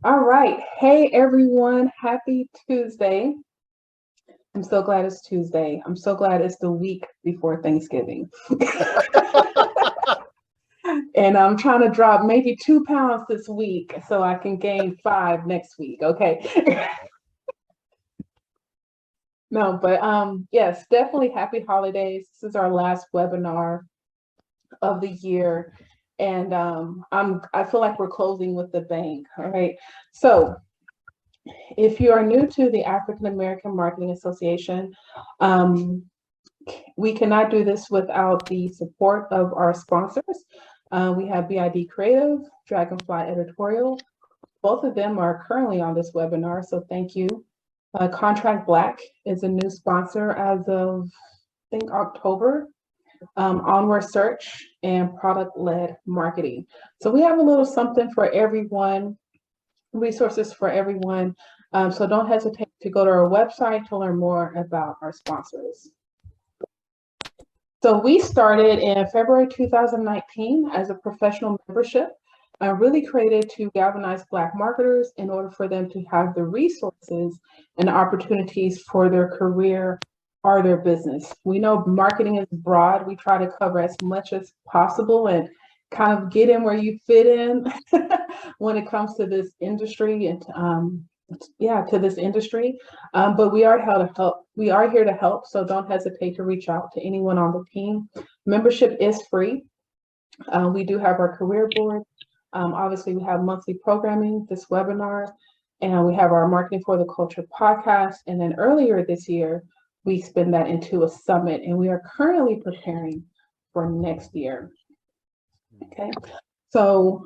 All right. Hey, everyone. Happy Tuesday. I'm so glad it's Tuesday. I'm so glad it's the week before Thanksgiving. And I'm trying to drop maybe 2 pounds this week so I can gain 5 next week. Okay. No, but yes, definitely happy holidays. This is our last webinar of the year. And I feel like we're closing with the bang. All right. So if you are new to the African American Marketing Association, um, we cannot do this without the support of our sponsors. We have BID Creative, Dragonfly Editorial. Both of them are currently on this webinar, so thank you. Contract Black is a new sponsor as of, I think, October. Onward Search and Product-Led Marketing. So we have a little something for everyone, resources for everyone. So don't hesitate to go to our website to learn more about our sponsors. So we started in February 2019 as a professional membership, really created to galvanize Black marketers in order for them to have the resources and opportunities for their career or their business. We know marketing is broad. We try to cover as much as possible and kind of get in where you fit in when it comes to this industry and to this industry. But we are here to help. We are here to help, so don't hesitate to reach out to anyone on the team. Membership is free. We do have our career board. Obviously, we have monthly programming, this webinar, and we have our Marketing for the Culture podcast. And then earlier this year, we spin that into a summit, and we are currently preparing for next year. Okay, so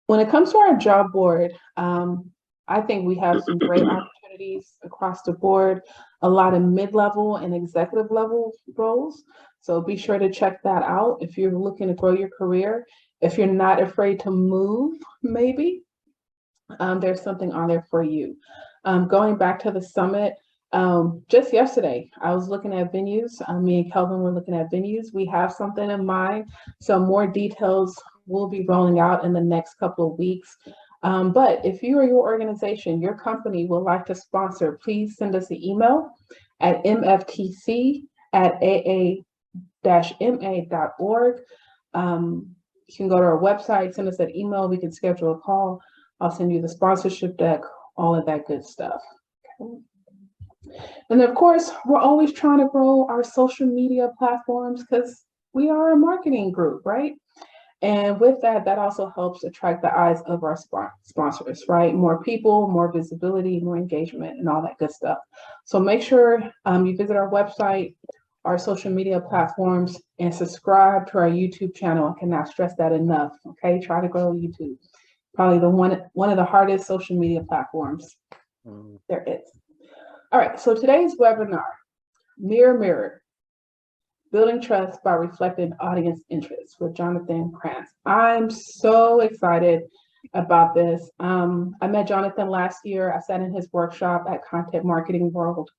when it comes to our job board, I think we have some great opportunities across the board, a lot of mid-level and executive level roles. So be sure to check that out if you're looking to grow your career. If you're not afraid to move, maybe, there's something on there for you. Going back to the summit, just yesterday, I was looking at venues. Me and Kelvin were looking at venues. We have something in mind. So more details will be rolling out in the next couple of weeks. But if you or your organization, your company would like to sponsor, please send us an email at mftc@aa-ma.org. You can go to our website, send us an email, we can schedule a call. I'll send you the sponsorship deck, all of that good stuff. Okay. And of course, we're always trying to grow our social media platforms because we are a marketing group, right? And with that, that also helps attract the eyes of our sponsors, right? More people, more visibility, more engagement, and all that good stuff. So make sure you visit our website, our social media platforms, and subscribe to our YouTube channel. I cannot stress that enough, okay? Try to grow YouTube. Probably one of the hardest social media platforms there is. All right, so today's webinar, Mirror, Mirror, Building Trust by Reflecting Audience Interests with Jonathan Kranz. I'm so excited about this. I met Jonathan last year. I sat in his workshop at Content Marketing World.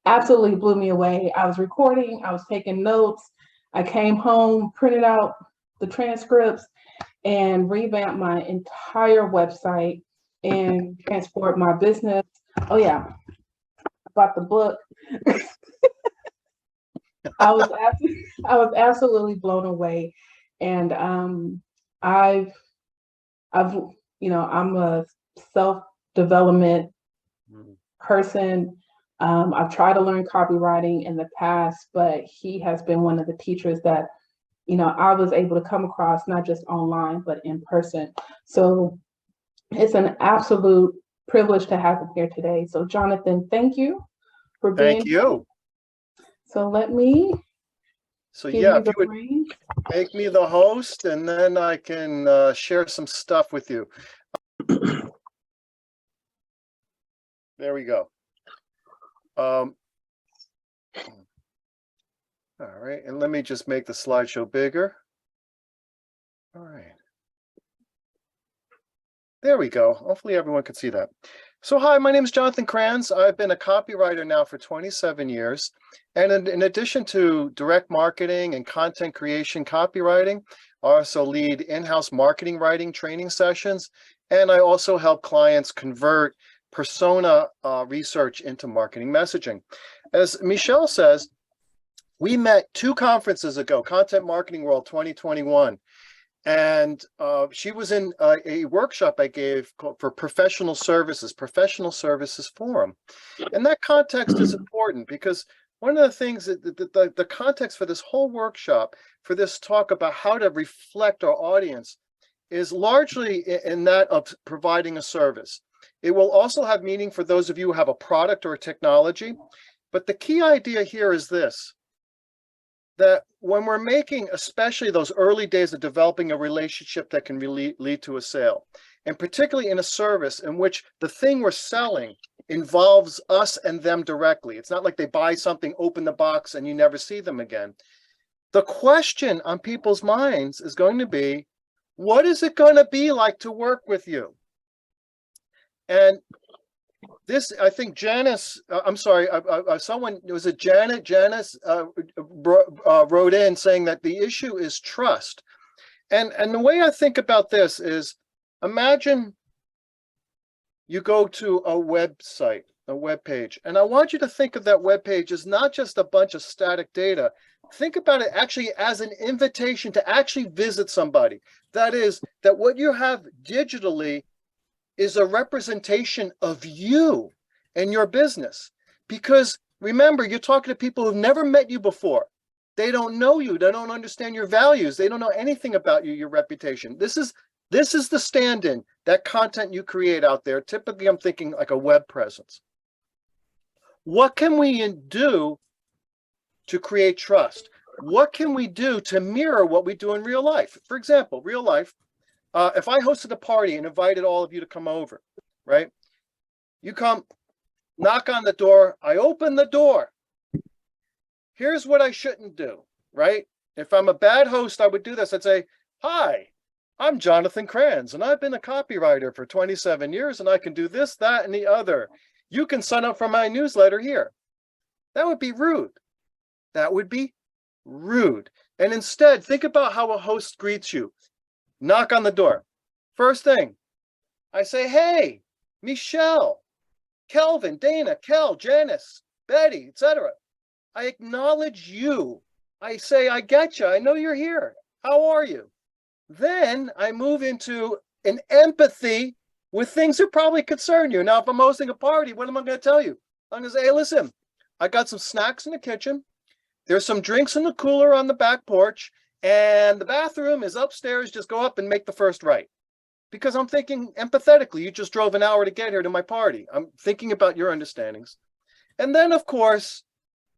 Absolutely blew me away. I was recording, I was taking notes. I came home, printed out the transcripts, and revamped my entire website and transformed my business. Oh yeah, I bought the book. I was absolutely blown away, and I'm a self-development person. I've tried to learn copywriting in the past, but he has been one of the teachers that, I was able to come across not just online, but in person. So it's an absolute privilege to have him here today. So Jonathan, thank you for being here. Thank you. So let me if you would make me the host, and then I can share some stuff with you. There we go. All right, and let me just make the slideshow bigger. All right. There we go. Hopefully everyone can see that. So hi, my name is Jonathan Kranz. I've been a copywriter now for 27 years. And in addition to direct marketing and content creation copywriting, I also lead in-house marketing writing training sessions And I also help clients convert persona research into marketing messaging. As Michelle says, we met 2 conferences ago, Content Marketing World 2021. And she was in a workshop I gave for professional services forum. And that context is important because one of the things that the context for this whole workshop, for this talk about how to reflect our audience, is largely in that of providing a service. It will also have meaning for those of you who have a product or a technology. But the key idea here is this, that when we're making, especially those early days of developing a relationship that can really lead to a sale, and particularly in a service in which the thing we're selling involves us and them directly. It's not like they buy something, open the box, and you never see them again. The question on people's minds is going to be, what is it going to be like to work with you? And this, I think Janice, someone, was it Janet? Janice wrote in saying that the issue is trust. And the way I think about this is, imagine you go to a website, a web page, and I want you to think of that web page as not just a bunch of static data. Think about it actually as an invitation to actually visit somebody. That is, that what you have digitally is a representation of you and your business. Because remember, you're talking to people who've never met you before. They don't know you. They don't understand your values. They don't know anything about you, your reputation. This is the stand-in, that content you create out there. Typically, I'm thinking like a web presence. What can we do to create trust? What can we do to mirror what we do in real life? For example, real life, if I hosted a party and invited all of you to come over, right? You come, knock on the door, I open the door. Here's what I shouldn't do, right? If I'm a bad host, I would do this. I'd say, hi, I'm Jonathan Kranz, and I've been a copywriter for 27 years, and I can do this, that, and the other. You can sign up for my newsletter here. That would be rude. That would be rude. And instead, think about how a host greets you. Knock on the door. First thing, I say, hey, Michelle, Kelvin, Dana, Kel, Janice, Betty, etc. I acknowledge you. I say, I get you. I know you're here. How are you? Then I move into an empathy with things that probably concern you. Now, if I'm hosting a party, what am I going to tell you? I'm going to say, hey, listen, I got some snacks in the kitchen. There's some drinks in the cooler on the back porch. And the bathroom is upstairs. Just go up and make the first right. Because I'm thinking empathetically, you just drove an hour to get here to my party. I'm thinking about your understandings. And then, of course,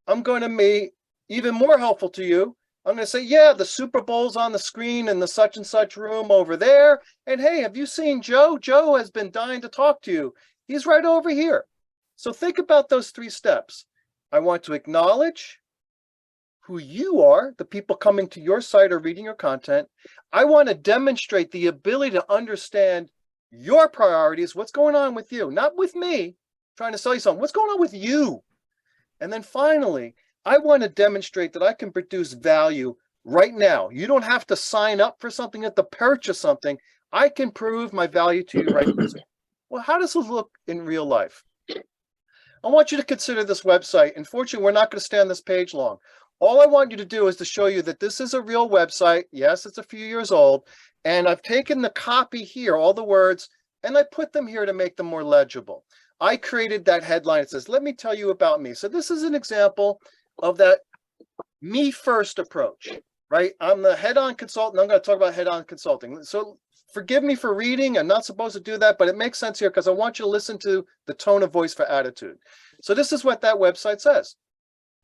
I'm going to be even more helpful to you. I'm going to say, yeah, the Super Bowl's on the screen in the such and such room over there. And hey, have you seen Joe? Joe has been dying to talk to you. He's right over here. So think about those 3 steps. I want to acknowledge who you are, the people coming to your site or reading your content. I want to demonstrate the ability to understand your priorities, what's going on with you, not with me trying to sell you something, what's going on with you. And then finally, I want to demonstrate that I can produce value right now. You don't have to sign up for something, you have to purchase something. I can prove my value to you right now. Well, how does this look in real life? I want you to consider this website. Unfortunately, we're not going to stay on this page long. All I want you to do is to show you that this is a real website. Yes, it's a few years old. And I've taken the copy here, all the words, and I put them here to make them more legible. I created that headline. It says, let me tell you about me. So this is an example of that me first approach, right? I'm the head-on consultant. I'm going to talk about head-on consulting. So forgive me for reading. I'm not supposed to do that, but it makes sense here because I want you to listen to the tone of voice for attitude. So this is what that website says.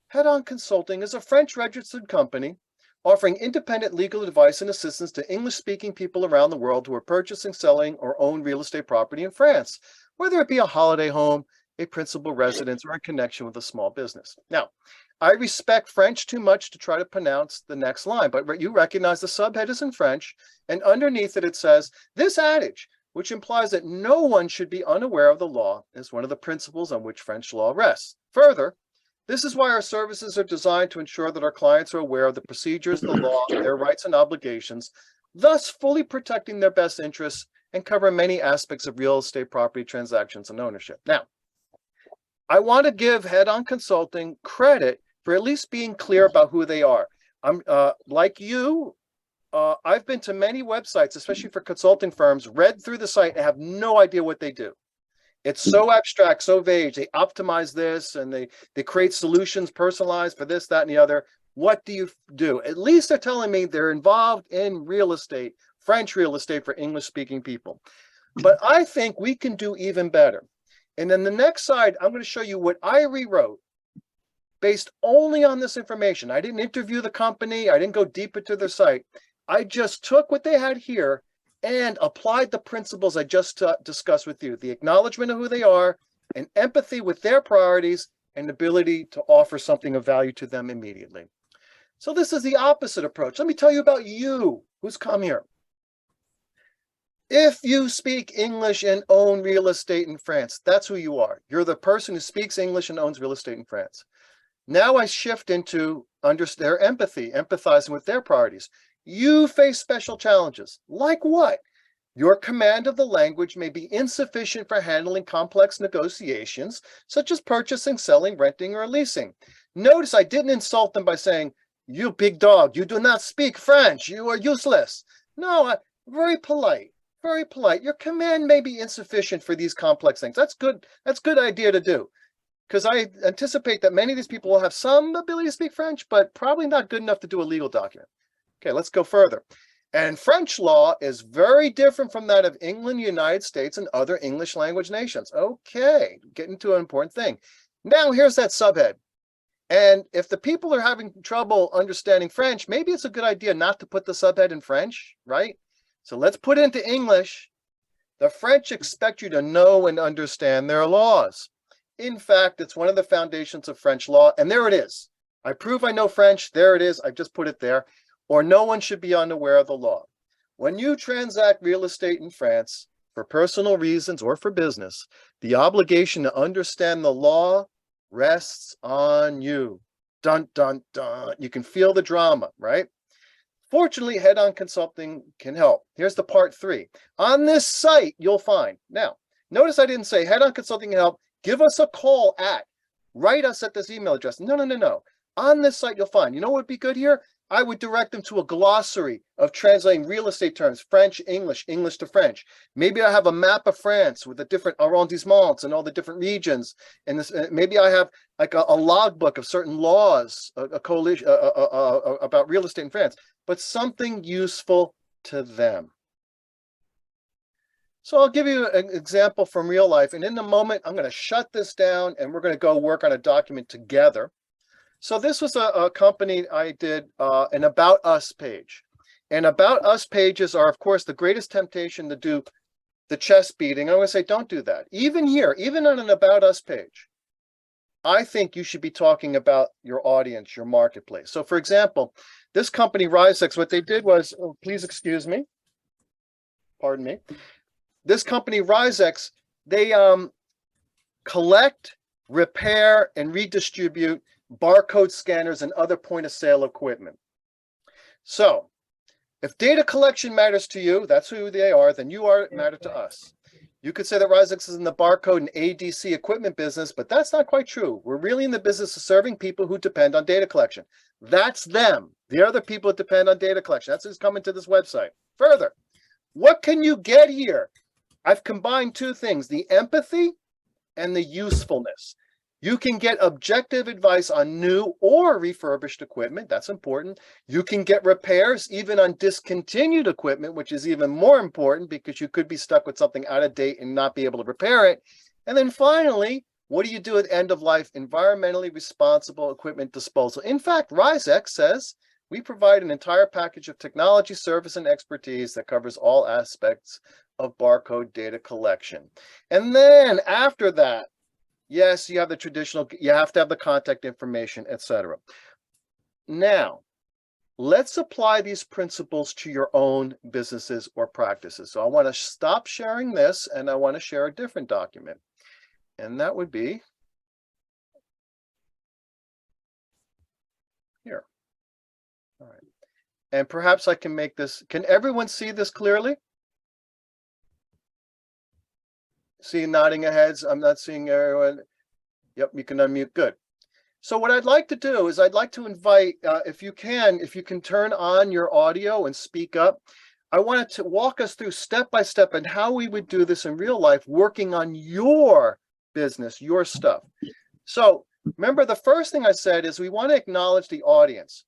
Head-on Consulting is a French-registered company offering independent legal advice and assistance to English-speaking people around the world who are purchasing, selling, or own real estate property in France, whether it be a holiday home, a principal residence, or in connection with a small business. Now, I respect French too much to try to pronounce the next line, but you recognize the subhead is in French, and underneath it says, this adage, which implies that no one should be unaware of the law, is one of the principles on which French law rests. Further, this is why our services are designed to ensure that our clients are aware of the procedures, the law, their rights and obligations, thus fully protecting their best interests and cover many aspects of real estate property transactions and ownership. Now, I want to give Head-On Consulting credit for at least being clear about who they are. I'm like you, I've been to many websites, especially for consulting firms, read through the site and have no idea what they do. It's so abstract, so vague. They optimize this and they create solutions personalized for this, that, and the other. What do you do? At least they're telling me they're involved in real estate, French real estate for English-speaking people. But I think we can do even better. And then the next slide, I'm going to show you what I rewrote based only on this information. I didn't interview the company. I didn't go deep into their site. I just took what they had here and applied the principles I just discussed with you. The acknowledgement of who they are, and empathy with their priorities, and ability to offer something of value to them immediately. So this is the opposite approach. Let me tell you about you who's come here. If you speak English and own real estate in France, that's who you are. You're the person who speaks English and owns real estate in France. Now I shift into their empathy, empathizing with their priorities. You face special challenges. Like what? Your command of the language may be insufficient for handling complex negotiations, such as purchasing, selling, renting, or leasing. Notice I didn't insult them by saying, you big dog, you do not speak French, you are useless. No, very polite. Very polite. Your command may be insufficient for these complex things. That's good. That's a good idea to do, because I anticipate that many of these people will have some ability to speak French, but probably not good enough to do a legal document. Okay, let's go further. And French law is very different from that of England, United States, and other English language nations. Okay, getting to an important thing. Now here's that subhead. And if the people are having trouble understanding French, maybe it's a good idea not to put the subhead in French, right? So let's put it into English. The French expect you to know and understand their laws. In fact, it's one of the foundations of French law, and there it is. I prove I know French. There it is. I just put it there. Or no one should be unaware of the law. When you transact real estate in France for personal reasons or for business, the obligation to understand the law rests on you. Dun, dun, dun. You can feel the drama, right? Fortunately, Head-On Consulting can help. Here's the part 3. On this site, you'll find. Now, notice I didn't say Head-On Consulting can help. Give us a call at. Write us at this email address. No, no, no, no. On this site, you'll find. You know what would be good here? I would direct them to a glossary of translating real estate terms, French, English, English to French. Maybe I have a map of France with the different arrondissements and all the different regions. And this, maybe I have like a logbook of certain laws, a coalition about real estate in France, but something useful to them. So I'll give you an example from real life. And in a moment, I'm going to shut this down and we're going to go work on a document together. So this was a company I did an About Us page. And About Us pages are, of course, the greatest temptation to do the chest beating. I'm going to say, don't do that. Even here, even on an About Us page, I think you should be talking about your audience, your marketplace. So for example, this company, RiseX, what they did was, oh, please excuse me, pardon me. This company, RiseX, they collect, repair, and redistribute barcode scanners and other point of sale equipment. So if data collection matters to you, that's who they are, then you matter to us. You could say that RiseX is in the barcode and ADC equipment business, but that's not quite true. We're really in the business of serving people who depend on data collection. That's them. The other people that depend on data collection. That's who's coming to this website. Further, what can you get here? I've combined two things, the empathy and the usefulness. You can get objective advice on new or refurbished equipment. That's important. You can get repairs even on discontinued equipment, which is even more important because you could be stuck with something out of date and not be able to repair it. And then finally, what do you do at end of life? Environmentally responsible equipment disposal. In fact, RiseX says we provide an entire package of technology, service, and expertise that covers all aspects of barcode data collection. And then after that, yes, you have the traditional, you have to have the contact information, etc. Now, let's apply these principles to your own businesses or practices. So I want to stop sharing this and I want to share a different document. And that would be here. All right. And perhaps I can make this, can everyone see this clearly? seeing nodding of heads. I'm not seeing everyone. Yep, you can unmute. Good. So what I'd like to do is I'd like to invite, if you can turn on your audio and speak up. I wanted to walk us through step by step and how we would do this in real life, working on your business, your stuff. So remember, the first thing I said is we want to acknowledge the audience.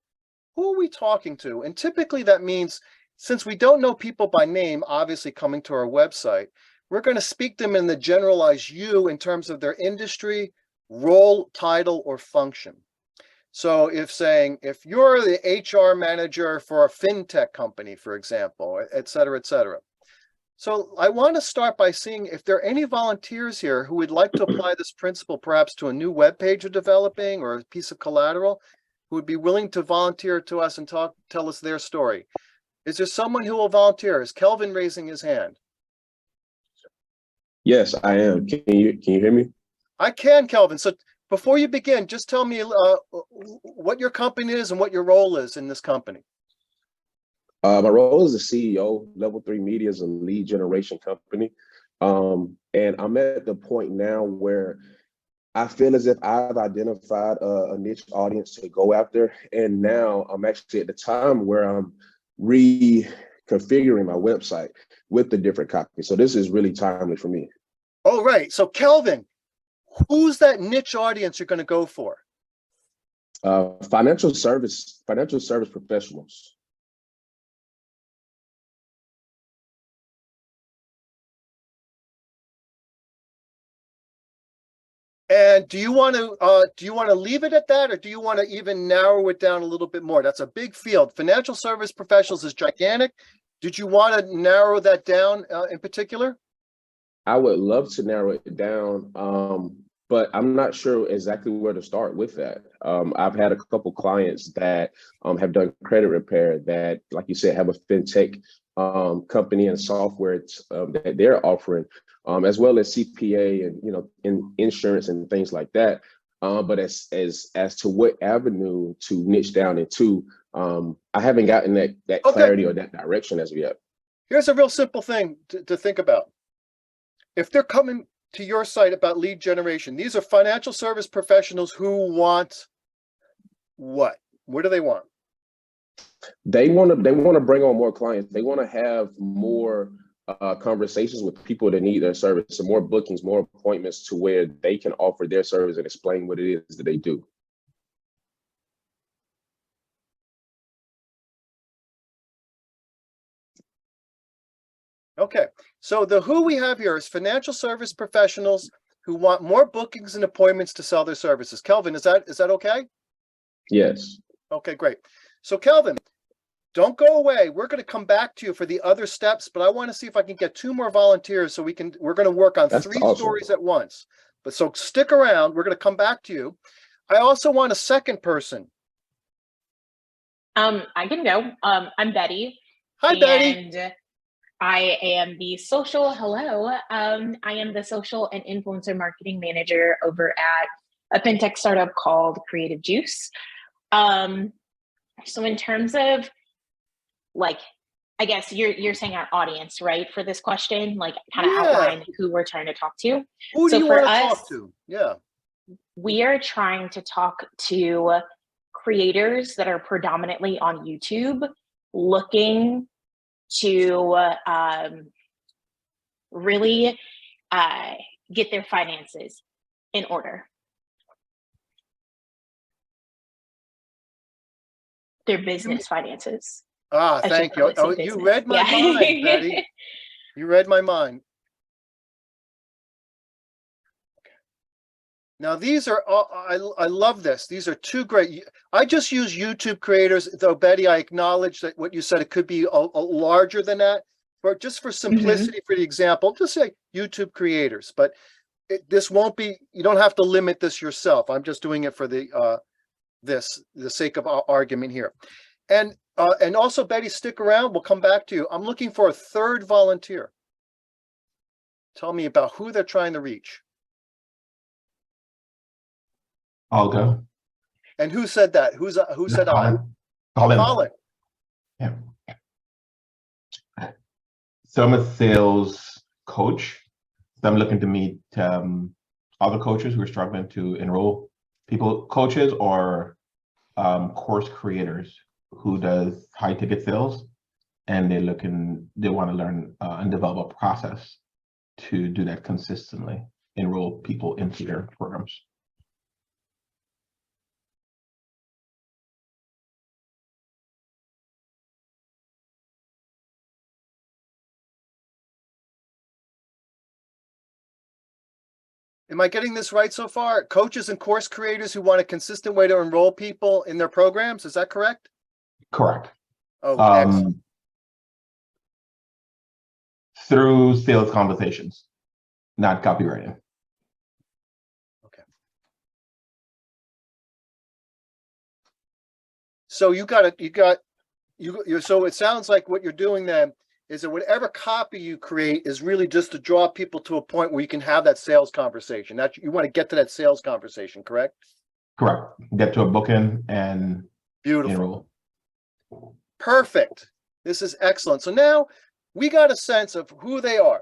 Who are we talking to? And typically that means, since we don't know people by name, obviously coming to our website, we're going to speak to them in the generalized you in terms of their industry, role, title, or function. So if you're the HR manager for a fintech company, for example, et cetera, et cetera. So I want to start by seeing if there are any volunteers here who would like to apply this principle perhaps to a new web page you're developing or a piece of collateral, who would be willing to volunteer to us and tell us their story. Is there someone who will volunteer? Is Kelvin raising his hand? Yes, I am. Can you hear me? I can, Kelvin. So before you begin, just tell me what your company is and what your role is in this company. My role is a CEO. Level 3 Media is a lead generation company. And I'm at the point now where I feel as if I've identified a niche audience to go after. And now I'm actually at the time where I'm reconfiguring my website with the different copies. So this is really timely for me. Oh, right. So Kelvin, who's that niche audience you're going to go for? Financial service professionals. And do you want to leave it at that, or do you want to even narrow it down a little bit more? That's a big field. Financial service professionals is gigantic. Did you want to narrow that down in particular? I would love to narrow it down, but I'm not sure exactly where to start with that. I've had a couple clients that have done credit repair that, like you said, have a fintech company and software that they're offering, as well as CPA and in insurance and things like that. But as to what avenue to niche down into, I haven't gotten that clarity or that direction as of yet. Here's a real simple thing to think about. If they're coming to your site about lead generation, these are financial service professionals who want what? What do they want? They want to bring on more clients. They want to have more conversations with people that need their service, and more bookings, more appointments to where they can offer their service and explain what it is that they do. Okay, so the who we have here is financial service professionals who want more bookings and appointments to sell their services. Kelvin, is that okay? Yes. Okay, great. So Kelvin, don't go away. We're going to come back to you for the other steps, but I want to see if I can get 2 more volunteers so we're going to work on 3 awesome. stories at once. But so stick around. We're going to come back to you. I also want a second person. I can go. I'm Betty. Hi, Betty. And I am the social, I am the social and influencer marketing manager over at a fintech startup called Creative Juice. So in terms of I guess you're saying our audience, right, for this question, like kind of outline who we're trying to talk to. Who do you want to talk to? Yeah. We are trying to talk to creators that are predominantly on YouTube looking to really get their finances in order. Their business finances. Ah, thank you. Oh, you read my mind, Betty. You read my mind. Now, these are, I love this. These are 2 great. I just use YouTube creators, though, Betty, I acknowledge that what you said, it could be a larger than that. But just for simplicity, for the example, just say YouTube creators. But this won't be, you don't have to limit this yourself. I'm just doing it for the sake of our argument here. And also, Betty, stick around. We'll come back to you. I'm looking for a 3rd volunteer. Tell me about who they're trying to reach. I'll go. And who said that? Who said I? Colin. Yeah. So I'm a sales coach. So I'm looking to meet other coaches who are struggling to enroll coaches or course creators who does high ticket sales, and they want to learn and develop a process to do that consistently, enroll people into their programs. Am I getting this right so far? Coaches and course creators who want a consistent way to enroll people in their programs, is that correct? Correct. Oh, excellent. Through sales conversations, not copywriting. Okay. So so it sounds like what you're doing then is that whatever copy you create is really just to draw people to a point where you can have that sales conversation. That you want to get to that sales conversation, correct? Correct. Get to a booking and beautiful. Enroll. Perfect. This is excellent. So now we got a sense of who they are.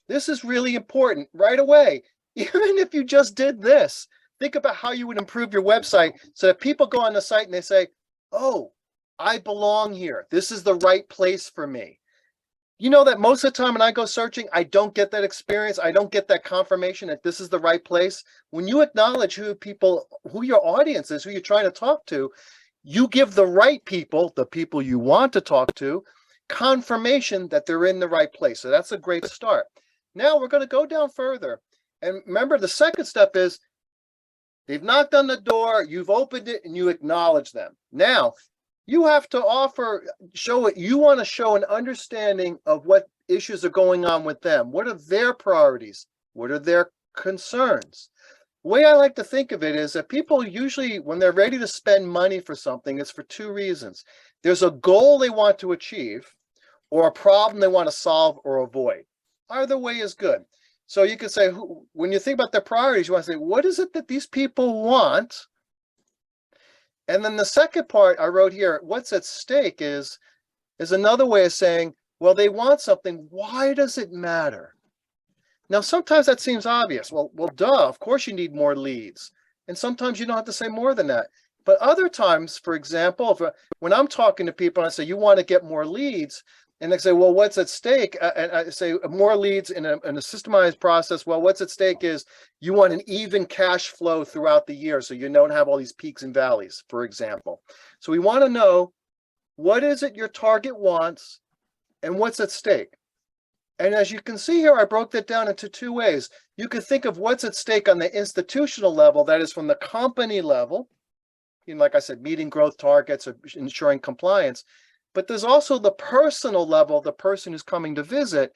This is really important right away. Even if you just did this, think about how you would improve your website so that people go on the site and they say, oh, I belong here. This is the right place for me. You know that most of the time when I go searching, I don't get that experience. I don't get that confirmation that this is the right place. When you acknowledge who your audience is, who you're trying to talk to, you give the right people, the people you want to talk to, confirmation that they're in the right place. So that's a great start. Now we're going to go down further. And remember, the second step is they've knocked on the door, you've opened it, and you acknowledge them. Now, you have to you want to show an understanding of what issues are going on with them. What are their priorities? What are their concerns? The way I like to think of it is that people usually, when they're ready to spend money for something, it's for two reasons. There's a goal they want to achieve or a problem they want to solve or avoid. Either way is good. So you could say, when you think about their priorities, you want to say, what is it that these people want? And then the second part I wrote here, what's at stake is another way of saying, well, they want something. Why does it matter? Now, sometimes that seems obvious. Well, duh, of course you need more leads. And sometimes you don't have to say more than that. But other times, for example, when I'm talking to people and I say, you want to get more leads, and they say, well, what's at stake? And I say more leads in a systemized process. Well, what's at stake is you want an even cash flow throughout the year so you don't have all these peaks and valleys, for example. So we want to know, what is it your target wants and what's at stake? And as you can see here, I broke that down into two ways. You could think of what's at stake on the institutional level, that is from the company level, like I said, meeting growth targets or ensuring compliance. But there's also the personal level, the person who's coming to visit.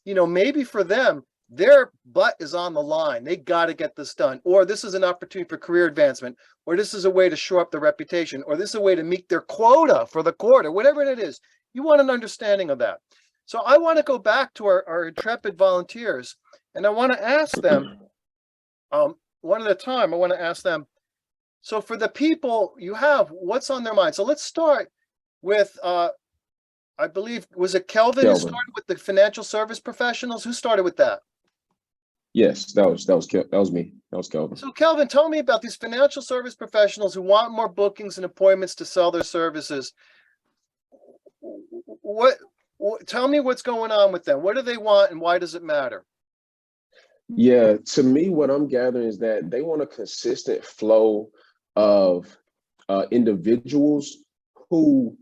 Maybe for them, their butt is on the line. They got to get this done. Or this is an opportunity for career advancement. Or this is a way to shore up the reputation. Or this is a way to meet their quota for the quarter, whatever it is. You want an understanding of that. So I want to go back to our intrepid volunteers. And I want to ask them, one at a time, I want to ask them, so for the people you have, what's on their mind? So let's start with, I believe, was it Kelvin who started with the financial service professionals? Who started with that? Yes, that was me. That was Kelvin. So Kelvin, tell me about these financial service professionals who want more bookings and appointments to sell their services. Tell me what's going on with them. What do they want and why does it matter? Yeah, to me, what I'm gathering is that they want a consistent flow of individuals who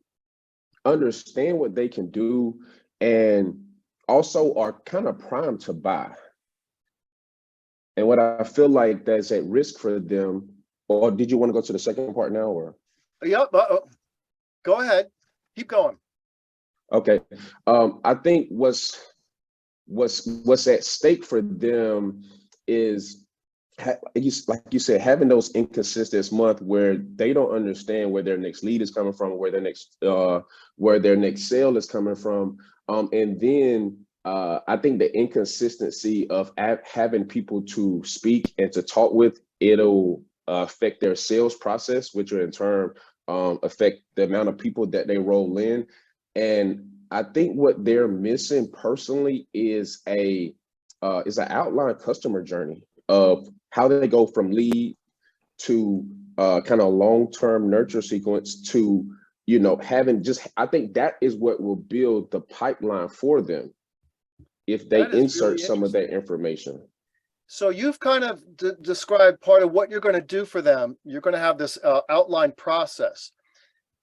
understand what they can do and also are kind of primed to buy. And what I feel like that's at risk for them, or did you want to go to the second part now, or? Yep, go ahead, keep going. Okay, I think what's at stake for them is, like you said, having those inconsistent months where they don't understand where their next lead is coming from, where their next sale is coming from, and then I think the inconsistency of having people to speak and to talk with, it'll affect their sales process, which will in turn affect the amount of people that they roll in. And I think what they're missing personally is a is an outline customer journey of how they go from lead to kind of long-term nurture sequence to, you know, having just, I think that is what will build the pipeline for them if they insert really some of that information. So you've kind of described part of what you're going to do for them. You're going to have this outline process.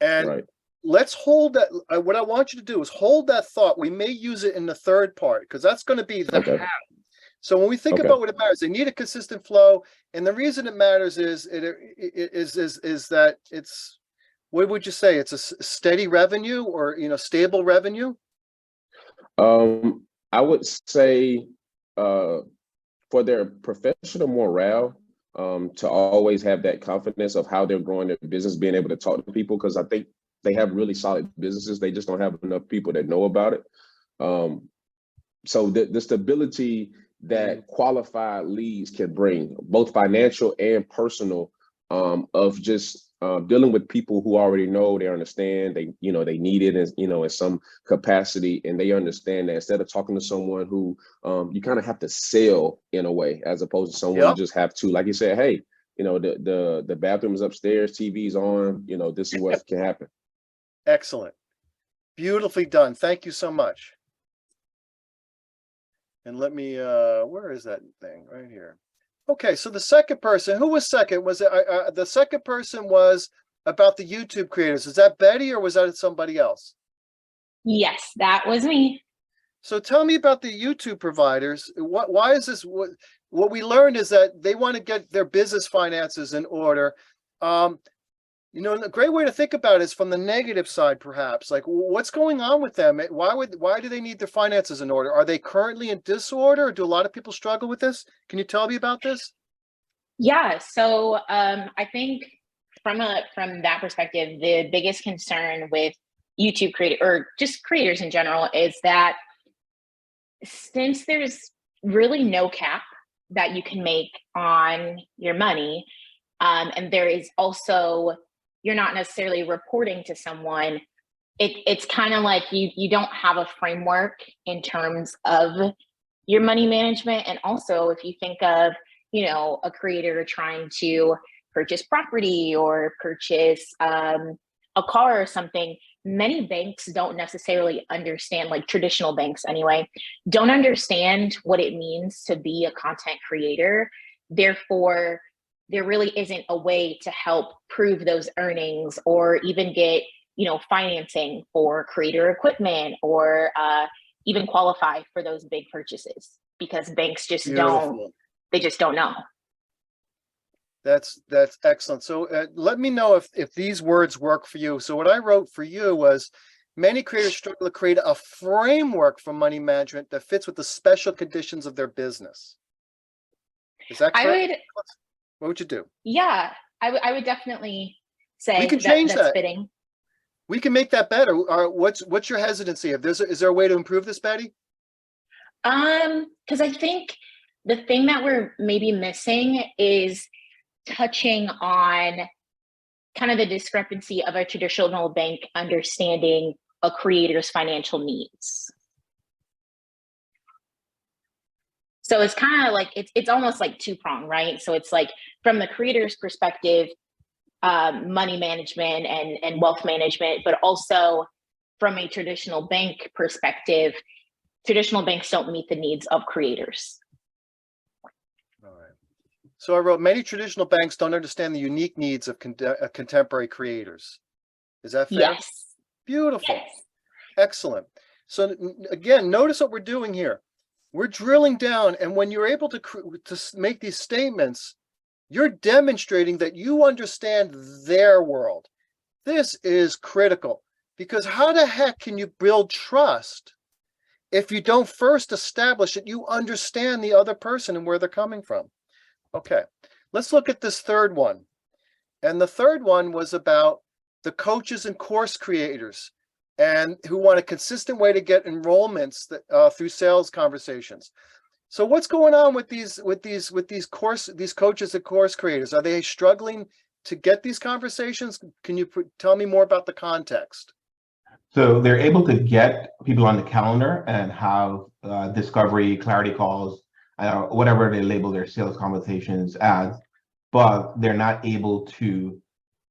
And Right. let's hold that. What I want you to do is hold that thought. We may use it in the third part because that's going to be the Okay. how. So when we think about what it matters, they need a consistent flow. And the reason it matters is that it's, what would you say? It's a steady revenue or, you know, stable revenue? I would say for their professional morale, to always have that confidence of how they're growing their business, being able to talk to people, because I think they have really solid businesses. They just don't have enough people that know about it. So the stability that qualified leads can bring, both financial and personal, of just dealing with people who already know, they understand, they, you know, they need it as, you know, in some capacity, and they understand that instead of talking to someone who you kind of have to sell in a way, as opposed to someone you just have to, like you said, hey, you know, the bathroom is upstairs, TV's on, you know, this is what can happen. Excellent. Beautifully done. Thank you so much. And let me, where is that thing? Right here. Okay, so the second person, who was second? Was it the second person was about the YouTube creators? Is that Betty or was that somebody else? Yes, that was me. So tell me about the YouTube providers. Why is this? What we learned is that they want to get their business finances in order. You know, a great way to think about it is from the negative side, perhaps. Like, what's going on with them? Why do they need their finances in order? Are they currently in disorder? Or do a lot of people struggle with this? Can you tell me about this? Yeah, so I think from that perspective, the biggest concern with YouTube creator or just creators in general is that since there's really no cap that you can make on your money, and there is also, you're not necessarily reporting to someone, it's kind of like you don't have a framework in terms of your money management. And also, if you think of, you know, a creator trying to purchase property or purchase a car or something, many banks don't necessarily understand, like traditional banks anyway, don't understand what it means to be a content creator. Therefore, there really isn't a way to help prove those earnings or even get, you know, financing for creator equipment or even qualify for those big purchases, because banks just don't know. That's excellent. So let me know if these words work for you. So what I wrote for you was, many creators struggle to create a framework for money management that fits with the special conditions of their business. Is that correct? What would you do? Yeah, I would definitely say we can change that's fitting. We can make that better. What's your hesitancy? Is there a way to improve this, Betty? Because I think the thing that we're maybe missing is touching on kind of the discrepancy of a traditional bank understanding a creator's financial needs. So it's kind of like, it's almost like two-pronged, right? So it's like from the creator's perspective, money management and wealth management, but also from a traditional bank perspective, traditional banks don't meet the needs of creators. All right. So I wrote, many traditional banks don't understand the unique needs of contemporary creators. Is that fair? Yes. Beautiful. Yes. Excellent. So again, notice what we're doing here. We're drilling down, and when you're able to make these statements, you're demonstrating that you understand their world. This is critical, because how the heck can you build trust if you don't first establish that you understand the other person and where they're coming from? Okay, let's look at this third one. And the third one was about the coaches and course creators and who want a consistent way to get enrollments that, through sales conversations. So what's going on with these coaches and course creators? Are they struggling to get these conversations? Can you tell me more about the context? So they're able to get people on the calendar and have discovery, clarity calls, whatever they label their sales conversations as, but they're not able to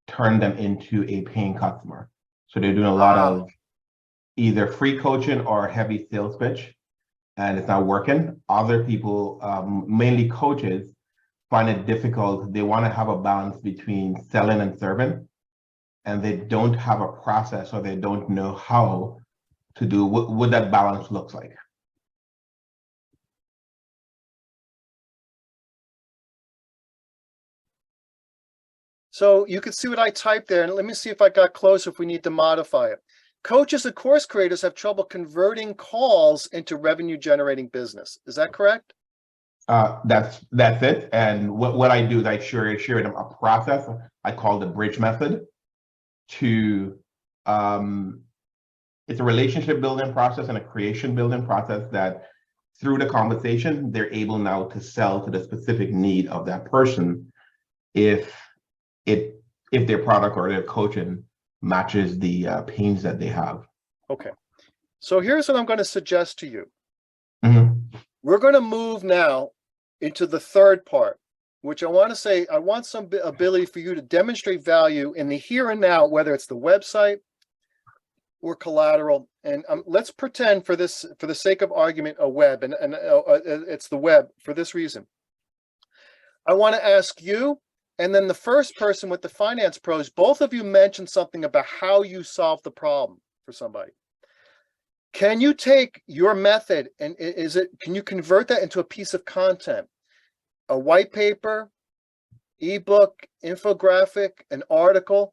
turn them into a paying customer. So they're doing a lot of either free coaching or heavy sales pitch, and it's not working. Other people, mainly coaches, find it difficult. They want to have a balance between selling and serving, and they don't have a process, or they don't know how to do what that balance looks like. So you can see what I typed there, and let me see if I got close, if we need to modify it. Coaches and course creators have trouble converting calls into revenue generating business. Is that correct? That's it. And what I do is I share them a process I call the bridge method. To it's a relationship building process and a creation building process that through the conversation, they're able now to sell to the specific need of that person if their product or their coaching matches the pains that they have. Okay. So here's what I'm going to suggest to you. Mm-hmm. We're going to move now into the third part, which I want to say, I want some ability for you to demonstrate value in the here and now, whether it's the website or collateral. And let's pretend for the sake of argument, a web, and it's the web for this reason. I want to ask you, and then the first person with the finance pros, both of you mentioned something about how you solve the problem for somebody. Can you take your method and can you convert that into a piece of content, a white paper, ebook, infographic, an article,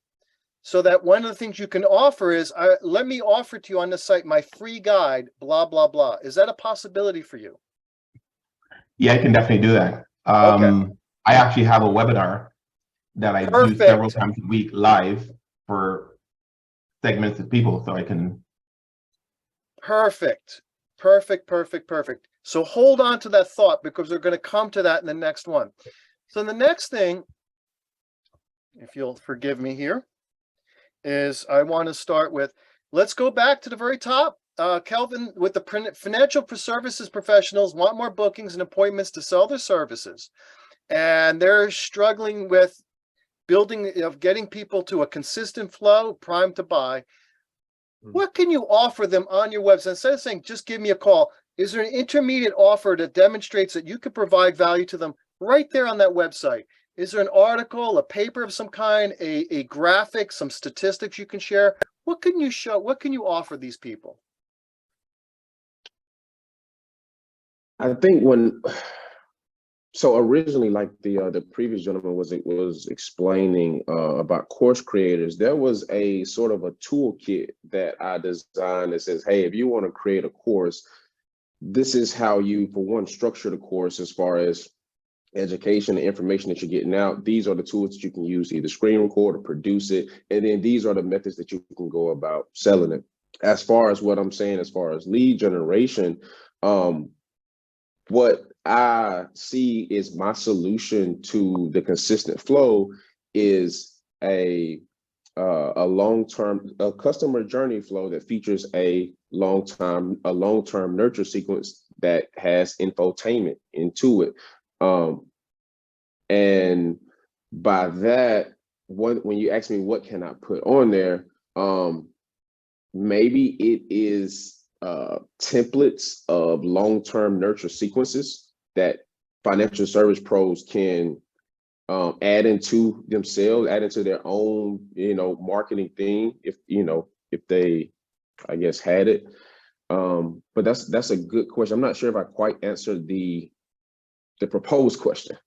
so that one of the things you can offer is, let me offer to you on the site my free guide, blah, blah, blah. Is that a possibility for you? Yeah, I can definitely do that. Okay. I actually have a webinar that I do several times a week live for segments of people, so I can. Perfect. So hold on to that thought, because we're going to come to that in the next one. So the next thing, if you'll forgive me here, is I want to start with, let's go back to the very top. Kelvin, with the financial services professionals want more bookings and appointments to sell their services. And they're struggling with getting people to a consistent flow, prime to buy. What can you offer them on your website? Instead of saying, just give me a call, is there an intermediate offer that demonstrates that you could provide value to them right there on that website? Is there an article, a paper of some kind, a graphic, some statistics you can share? What can you show? What can you offer these people? I think so originally, like the previous gentleman was explaining about course creators, there was a sort of a toolkit that I designed that says, hey, if you want to create a course, this is how you, for one, structure the course as far as education and information that you're getting out. These are the tools that you can use, either screen record or produce it. And then these are the methods that you can go about selling it. As far as what I'm saying, as far as lead generation, what I see is my solution to the consistent flow is a long-term customer journey flow that features a long-term nurture sequence that has infotainment into it. And by that, when you ask me what can I put on there, maybe it is templates of long-term nurture sequences that financial service pros can add into themselves, add into their own, marketing thing, if they, I guess, had it. But that's a good question. I'm not sure if I quite answered the proposed question.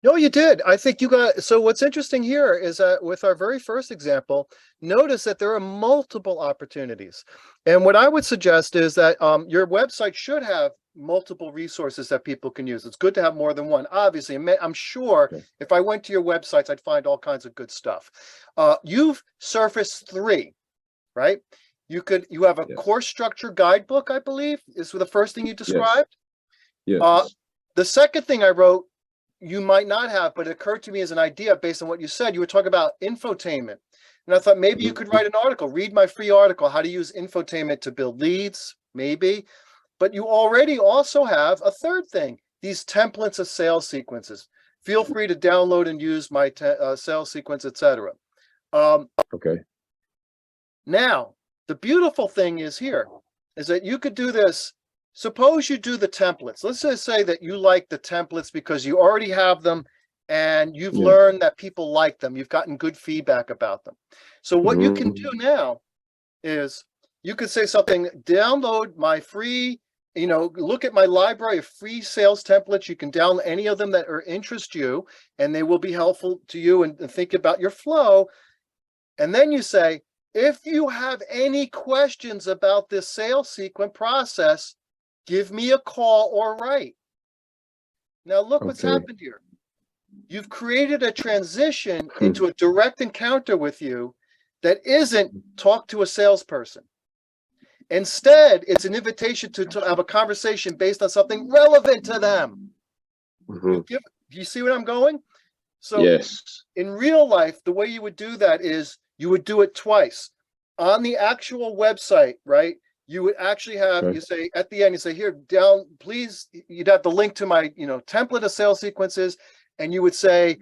No, you did. I think you got. So what's interesting here is that with our very first example, notice that there are multiple opportunities. And what I would suggest is that your website should have multiple resources that people can use. It's good to have more than one. Obviously, I'm sure if I went to your websites, I'd find all kinds of good stuff. You've surfaced 3, right? You have a course structure guidebook, I believe, is the first thing you described. Yes. The second thing I wrote, you might not have, but it occurred to me as an idea based on what you said. You were talking about infotainment. And I thought maybe you could write an article, read my free article, how to use infotainment to build leads, maybe. But you already also have a third thing, these templates of sales sequences. Feel free to download and use my sales sequence, etc. Okay. Now, the beautiful thing is here is that you could do this. Suppose you do the templates. Let's just say that you like the templates because you already have them and you've learned that people like them. You've gotten good feedback about them. So what you can do now is you could say something, download my free, look at my library of free sales templates. You can download any of them that interest you, and they will be helpful to you and think about your flow. And then you say, if you have any questions about this sales sequence process, give me a call or write. Now look what's happened here. You've created a transition into a direct encounter with you that isn't talk to a salesperson. Instead, it's an invitation to have a conversation based on something relevant to them. Do you see where I'm going? So yes. In real life, the way you would do that is you would do it twice. On the actual website, right? You would actually have, you say at the end, you say, here, down, please, you'd have the link to my, template of sales sequences, and you would say,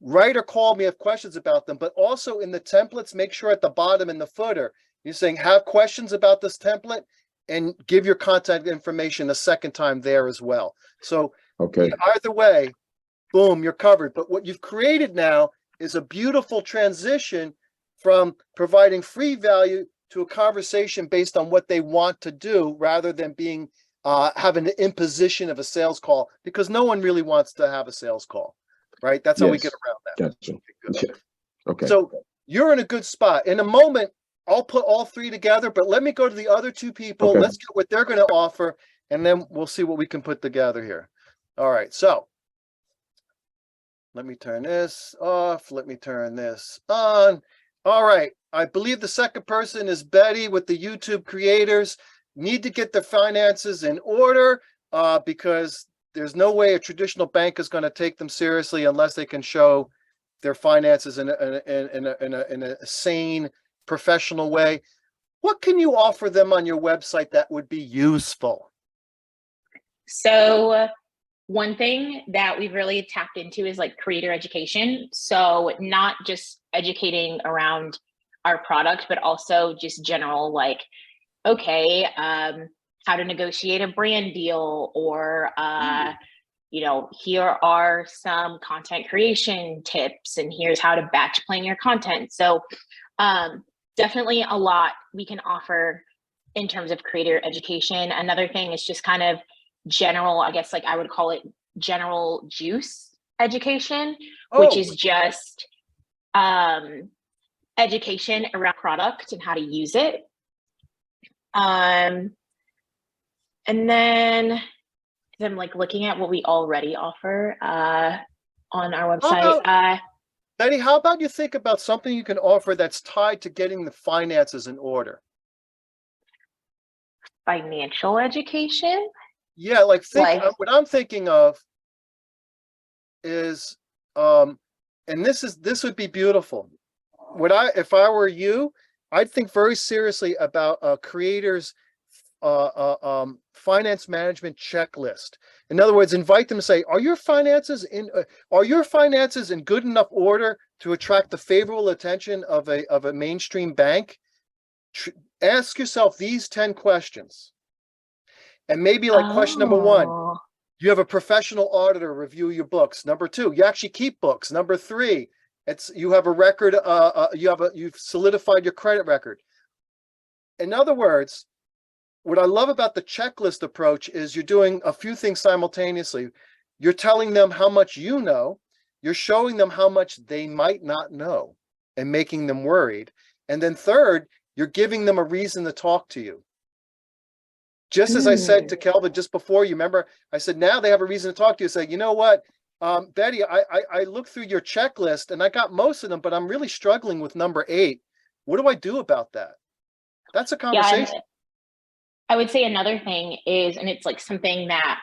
write or call me if questions about them. But also in the templates, make sure at the bottom in the footer, you're saying, have questions about this template, and give your contact information a second time there as well. So either way, boom, you're covered. But what you've created now is a beautiful transition from providing free value to a conversation based on what they want to do, rather than being having the imposition of a sales call, because no one really wants to have a sales call, right? That's how we get around that. Gotcha. Okay. So you're in a good spot. In a moment, I'll put all three together, but let me go to the other two people. Let's get what they're going to offer, and then we'll see what we can put together here. All right. So let me turn this off. Let me turn this on. All right. I believe the second person is Betty with the YouTube creators. Need to get their finances in order because there's no way a traditional bank is going to take them seriously unless they can show their finances in a sane, professional way. What can you offer them on your website that would be useful? So one thing that we've really tapped into is like creator education. So not just educating around our product, but also just general, like, okay, how to negotiate a brand deal, or, here are some content creation tips, and here's how to batch plan your content. So definitely a lot we can offer in terms of creator education. Another thing is just kind of general, I guess, like I would call it general juice education, which is just education around product and how to use it. And then I'm like looking at what we already offer on our website. Betty, how about you think about something you can offer that's tied to getting the finances in order? Financial education? Yeah, like what I'm thinking of is, and this would be beautiful. If I were you, I'd think very seriously about a creator's finance management checklist. In other words, invite them to say, are your finances in good enough order to attract the favorable attention of a mainstream bank? Ask yourself these 10 questions. And maybe like question number 1, you have a professional auditor review your books. Number 2, you actually keep books. Number 3, you have a record, you've solidified your credit record. In other words, what I love about the checklist approach is you're doing a few things simultaneously. You're telling them how much you know, you're showing them how much they might not know and making them worried. And then third, you're giving them a reason to talk to you. Just as I said to Kelvin just before, you remember, I said, now they have a reason to talk to you. Say, you know what, Betty, I looked through your checklist and I got most of them, but I'm really struggling with number 8. What do I do about that? That's a conversation. Yeah, I would say another thing is, and it's like something that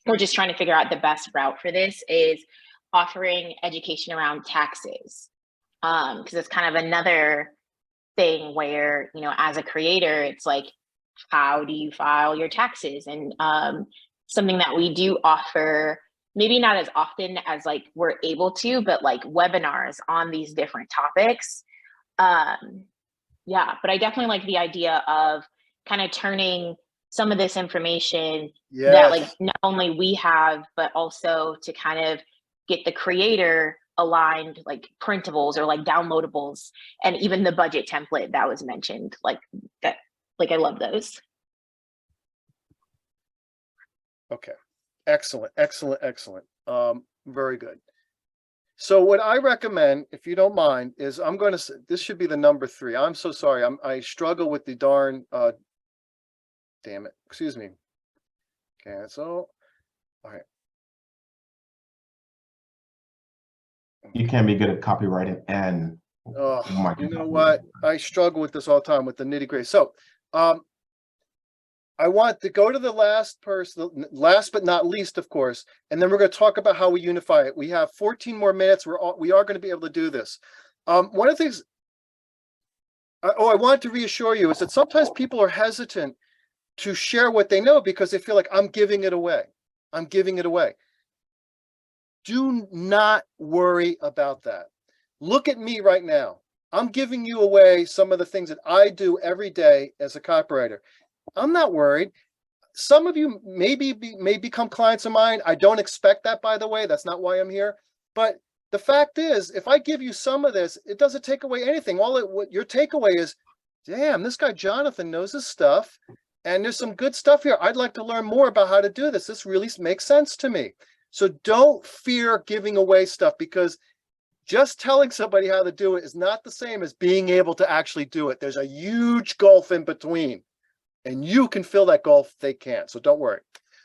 we're just trying to figure out the best route for this, is offering education around taxes. Because it's kind of another thing where, as a creator, it's like, how do you file your taxes? And something that we do offer, maybe not as often as like we're able to, but like webinars on these different topics. Yeah, but I definitely like the idea of kind of turning some of this information that like not only we have, but also to kind of get the creator aligned, like printables or like downloadables, and even the budget template that was mentioned, like that, like I love those. Okay, excellent, excellent, excellent. Very good. So what I recommend, if you don't mind, is I'm going to, this should be the number 3. I'm so sorry. I struggle with the darn, damn it. Excuse me. Cancel. All right. You can be good at copywriting and Oh, you know what? I struggle with this all the time with the nitty gritty. So, I want to go to the last person, last but not least, of course, and then we're going to talk about how we unify it. We have 14 more minutes. We are going to be able to do this. One of the things, I want to reassure you is that sometimes people are hesitant to share what they know because they feel like I'm giving it away. I'm giving it away. Do not worry about that. Look at me right now. I'm giving you away some of the things that I do every day as a copywriter. I'm not worried. Some of you may become clients of mine. I don't expect that, by the way. That's not why I'm here. But the fact is, if I give you some of this, it doesn't take away anything. What your takeaway is, damn, this guy Jonathan knows his stuff, and there's some good stuff here. I'd like to learn more about how to do this. This really makes sense to me. So don't fear giving away stuff, because just telling somebody how to do it is not the same as being able to actually do it. There's a huge gulf in between, and you can fill that gulf, they can't. So don't worry.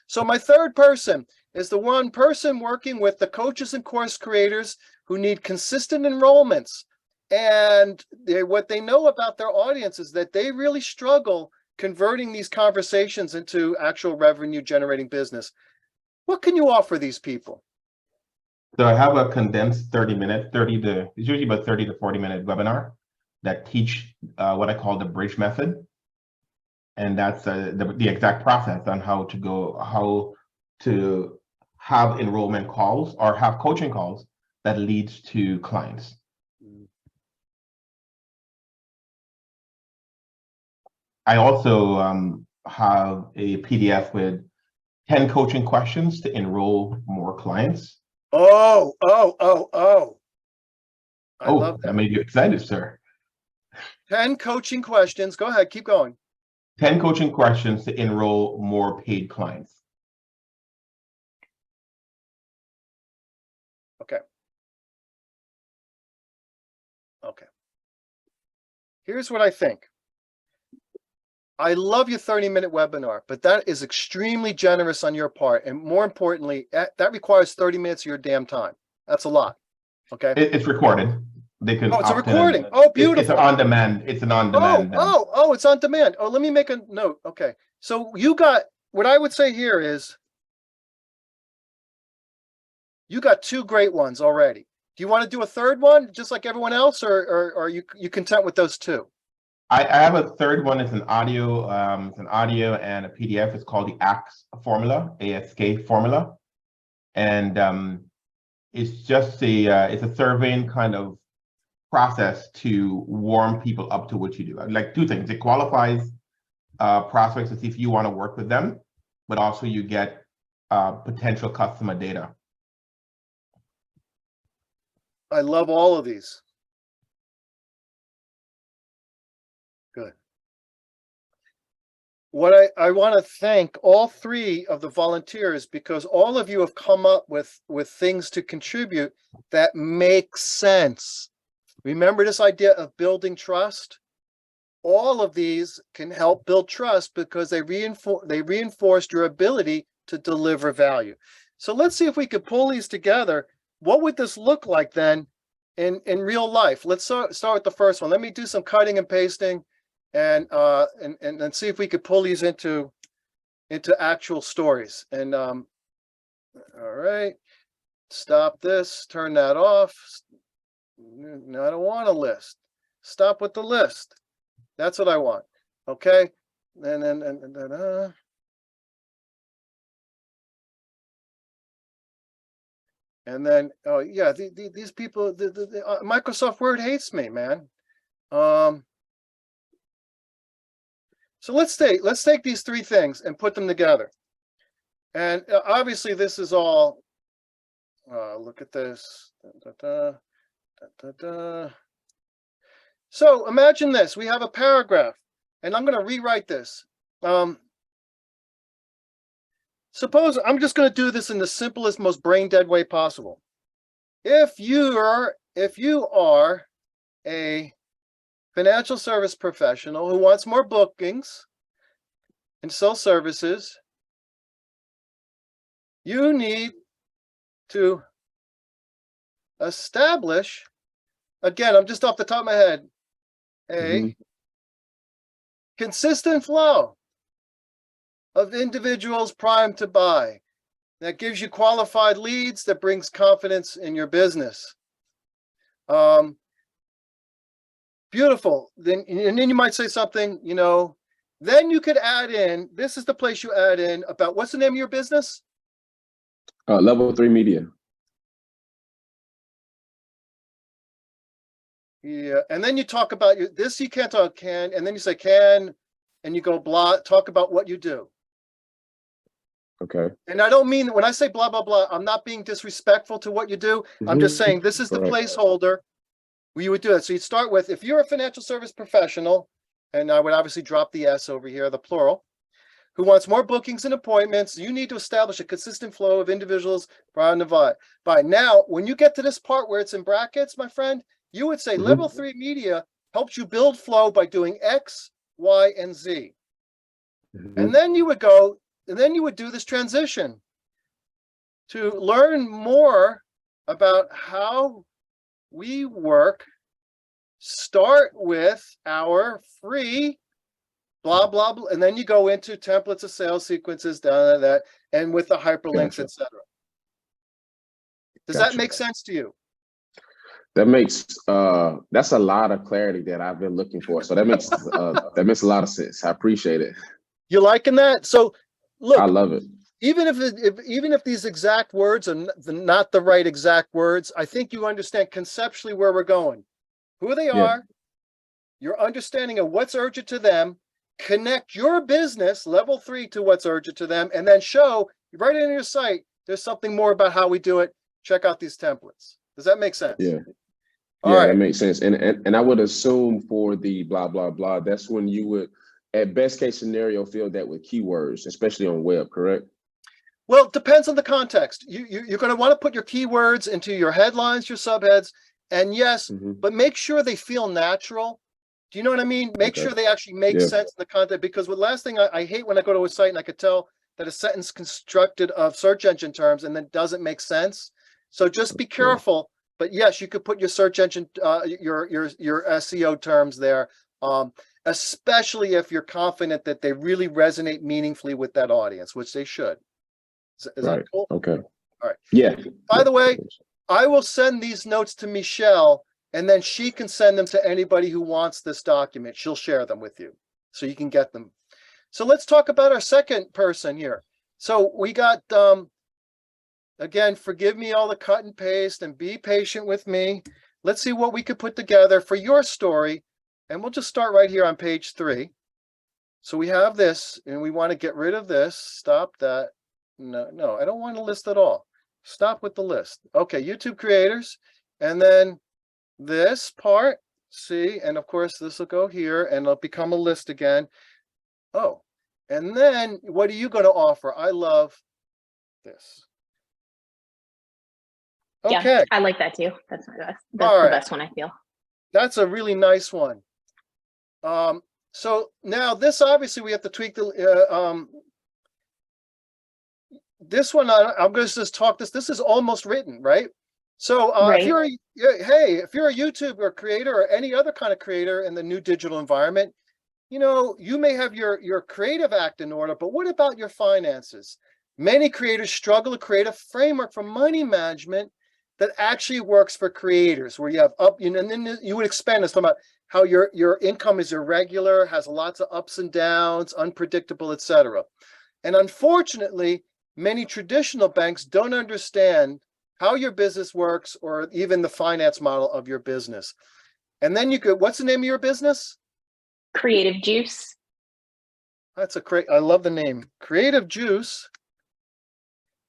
So my third person is the one person working with the coaches and course creators who need consistent enrollments. And what they know about their audience is that they really struggle converting these conversations into actual revenue generating business. What can you offer these people? So I have a condensed 30-minute, it's usually about 30 to 40-minute webinar that teach what I call the bridge method. And that's the exact process on how to have enrollment calls or have coaching calls that leads to clients. I also have a PDF with 10 coaching questions to enroll more clients. I love that. That made you excited, sir. 10 coaching questions. Go ahead, keep going. 10 coaching questions to enroll more paid clients. Okay. Here's what I think. I love your 30-minute webinar, but that is extremely generous on your part. And more importantly, that requires 30 minutes of your damn time. That's a lot. Okay. It's recorded. They can. Oh, it's a recording. Oh, beautiful. It's on demand. It's an on demand. It's on demand. Oh, let me make a note. Okay. So you got, what I would say here is you got 2 great ones already. Do you want to do a third one just like everyone else, or are you content with those 2? I have a third one. It's an audio. It's an audio and a PDF. It's called the ASK formula, and it's just it's a surveying kind of process to warm people up to what you do. Like 2 things. It qualifies prospects to see if you want to work with them, but also you get potential customer data. I love all of these. Good. What I want to thank all 3 of the volunteers, because all of you have come up with things to contribute that make sense. Remember this idea of building trust? All of these can help build trust because they reinforced your ability to deliver value. So let's see if we could pull these together. What would this look like then in real life? Let's start with the first one. Let me do some cutting and pasting and see if we could pull these into actual stories. And all right, stop this, turn that off. No, I don't want a list. Stop with the list. That's what I want. Okay. And then And then, oh yeah, these people, Microsoft Word hates me, man. So let's take these three things and put them together. And obviously this is all, look at this. So imagine this, we have a paragraph, and I'm going to rewrite this. Suppose I'm just going to do this in the simplest, most brain dead way possible. If you are a financial service professional who wants more bookings and sell services, you need to establish, again, I'm just off the top of my head, a consistent flow of individuals primed to buy that gives you qualified leads, that brings confidence in your business. Beautiful. Then you might say something, you know, then you could add in, this is the place you add in about, what's the name of your business? Level 3 Media. Yeah, and then you talk about this, you can't talk can, and then you say can, and you go blah, talk about what you do. Okay. And I don't mean, when I say blah, blah, blah, I'm not being disrespectful to what you do. I'm just saying this is the placeholder where you would do it. So you'd start with, if you're a financial service professional, and I would obviously drop the S over here, the plural, who wants more bookings and appointments, you need to establish a consistent flow of individuals around the buy. Now, when you get to this part where it's in brackets, my friend, you would say level 3 media helps you build flow by doing X, Y, and Z. And then you would go, and then you would do this transition to learn more about how we work. Start with our free blah, blah, blah, and then you go into templates of sales sequences, down that, and with the hyperlinks, etc. Does that make sense to you? That makes that's a lot of clarity that I've been looking for. So that makes that makes a lot of sense. I appreciate it. You liking that? So look, I love it. Even if these exact words are not the right exact words, I think you understand conceptually where we're going, who they are, your understanding of what's urgent to them, connect your business level 3 to what's urgent to them, and then show right in your site, there's something more about how we do it. Check out these templates. Does that make sense? Yeah. All right. That makes sense. And I would assume for the blah, blah, blah, that's when you would, at best case scenario, fill that with keywords, especially on web, correct? Well, it depends on the context. You're going to want to put your keywords into your headlines, your subheads, and yes, but make sure they feel natural. Do you know what I mean? Make sure they actually make sense in the content, because the last thing I hate when I go to a site and I could tell that a sentence constructed of search engine terms and then doesn't make sense. So just be careful. But yes, you could put your search engine, your SEO terms there, especially if you're confident that they really resonate meaningfully with that audience, which they should. Is that cool? Okay. All right. Yeah. By the way, I will send these notes to Michelle, and then she can send them to anybody who wants this document. She'll share them with you so you can get them. So let's talk about our second person here. So we got, again, forgive me all the cut and paste and be patient with me. Let's see what we could put together for your story. And we'll just start right here on page 3. So we have this, and we want to get rid of this. Stop that. No, I don't want to list at all. Stop with the list. Okay, YouTube creators. And then this part, see, and of course this will go here and it'll become a list again. Oh, and then what are you going to offer? I love this. Okay. Yeah, I like that too. That's my best. That's the best one, I feel. That's a really nice one. So now this, obviously we have to tweak the, this one, I'm going to just talk this is almost written, right? So if you're a YouTuber creator or any other kind of creator in the new digital environment, you know, you may have your creative act in order, but what about your finances? Many creators struggle to create a framework for money management that actually works for creators, where you have and then you would expand this about how your income is irregular, has lots of ups and downs, unpredictable, etc. And unfortunately, many traditional banks don't understand how your business works, or even the finance model of your business. And then you could, what's the name of your business? Creative Juice. That's a great, I love the name, Creative Juice.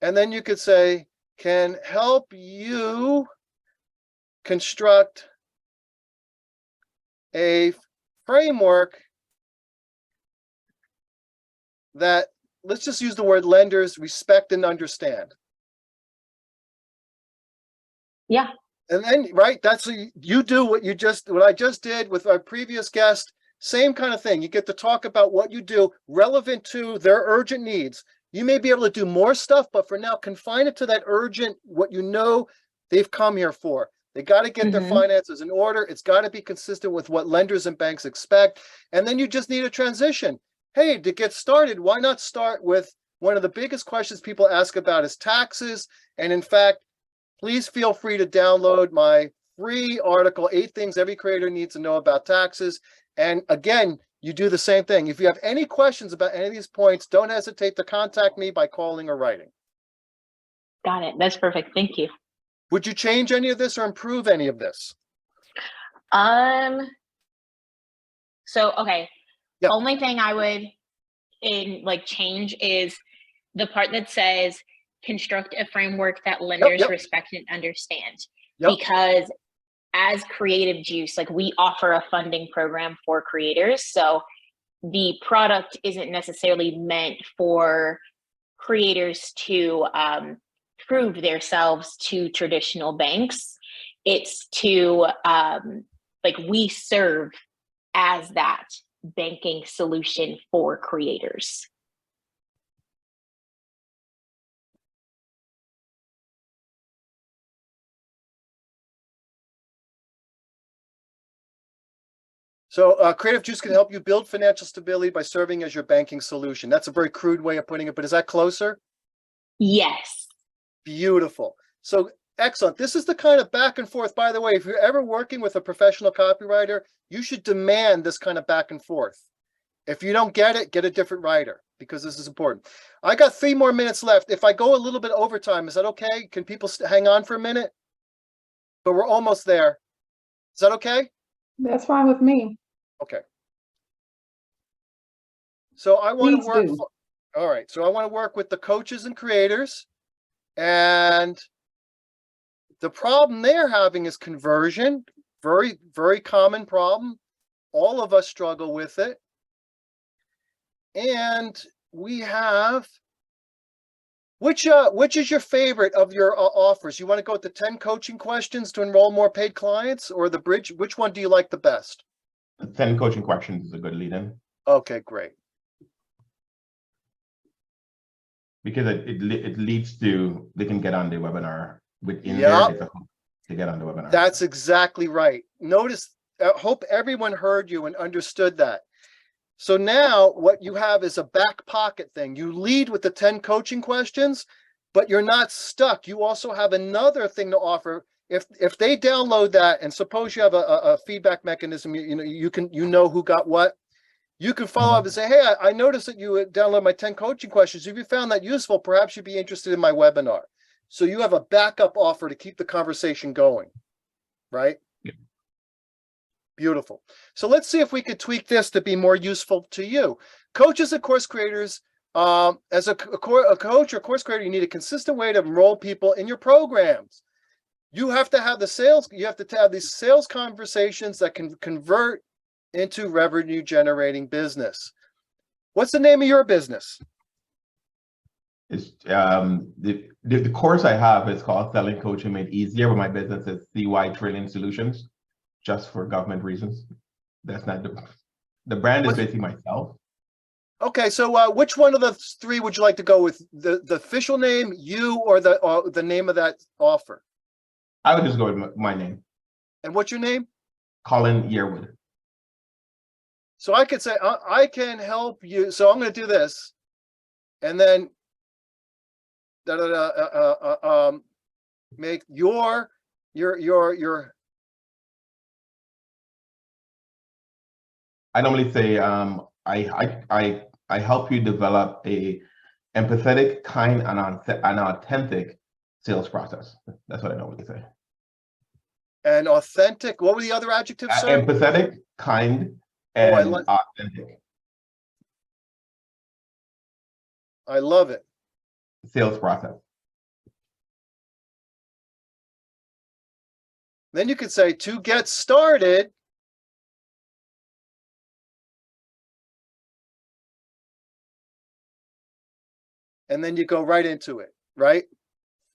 And then you could say, can help you construct a framework that, let's just use the word lenders respect and understand. Yeah. And then, right, that's you do what I just did with our previous guest, same kind of thing. You get to talk about what you do relevant to their urgent needs. You may be able to do more stuff, but for now, confine it to that urgent, what you know they've come here for. They got to get their finances in order. It's got to be consistent with what lenders and banks expect. And then you just need a transition. Hey, to get started, why not start with one of the biggest questions people ask about is taxes. And in fact, please feel free to download my free article, 8 Things Every Creator Needs to Know About Taxes. And again, you do the same thing. If you have any questions about any of these points, don't hesitate to contact me by calling or writing. Got it. That's perfect. Thank you. Would you change any of this or improve any of this? So, okay. Yeah. Only thing I would change is the part that says construct a framework that lenders respect and understand. Because as Creative Juice, like we offer a funding program for creators. So the product isn't necessarily meant for creators to prove themselves to traditional banks. It's to we serve as that banking solution for creators. So Creative Juice can help you build financial stability by serving as your banking solution. That's a very crude way of putting it, but is that closer? Yes. Beautiful. So excellent. This is the kind of back and forth. By the way, if you're ever working with a professional copywriter, you should demand this kind of back and forth. If you don't get it, get a different writer, because this is important. I got 3 more minutes left. If I go a little bit overtime, is that okay? Can people hang on for a minute? But we're almost there. Is that okay? That's fine with me. Okay. So I want to work. Please do. All right. So I want to work with the coaches and creators. And the problem they're having is conversion. Very, very common problem. All of us struggle with it. And we have, which is your favorite of your offers? You want to go with the 10 coaching questions to enroll more paid clients, or the bridge? Which one do you like the best? The 10 coaching questions is a good lead-in. Okay, great. Because it leads to, they can get on the webinar within there, there's a hook to get on the webinar. That's exactly right. Notice, I hope everyone heard you and understood that. So now what you have is a back pocket thing. You lead with the 10 coaching questions, but you're not stuck. You also have another thing to offer. If they download that, and suppose you have a feedback mechanism, you know who got what, you can follow up and say, hey, I noticed that you downloaded my 10 coaching questions. If you found that useful, perhaps you'd be interested in my webinar. So you have a backup offer to keep the conversation going, right? Yeah. Beautiful. So let's see if we could tweak this to be more useful to you. Coaches and course creators, as a coach or course creator, you need a consistent way to enroll people in your programs. You have to have you have to have these sales conversations that can convert into revenue generating business. What's the name of your business? It's the course I have is called Selling Coaching Made Easier, but my business is CY Trillion Solutions, just for government reasons. That's not the brand is basically myself. Okay, so which one of the 3 would you like to go with? The official name, you, or the name of that offer? I would just go with my name. And what's your name? Colin Yearwood. So I could say, I can help you. So I'm going to do this. And then make your I normally say I help you develop a empathetic, kind, and authentic sales process. That's what I normally say. And authentic, what were the other adjectives, sir? Empathetic, kind, I and like- authentic. I love it. Sales process. Then you could say, to get started, and then you go right into it, right?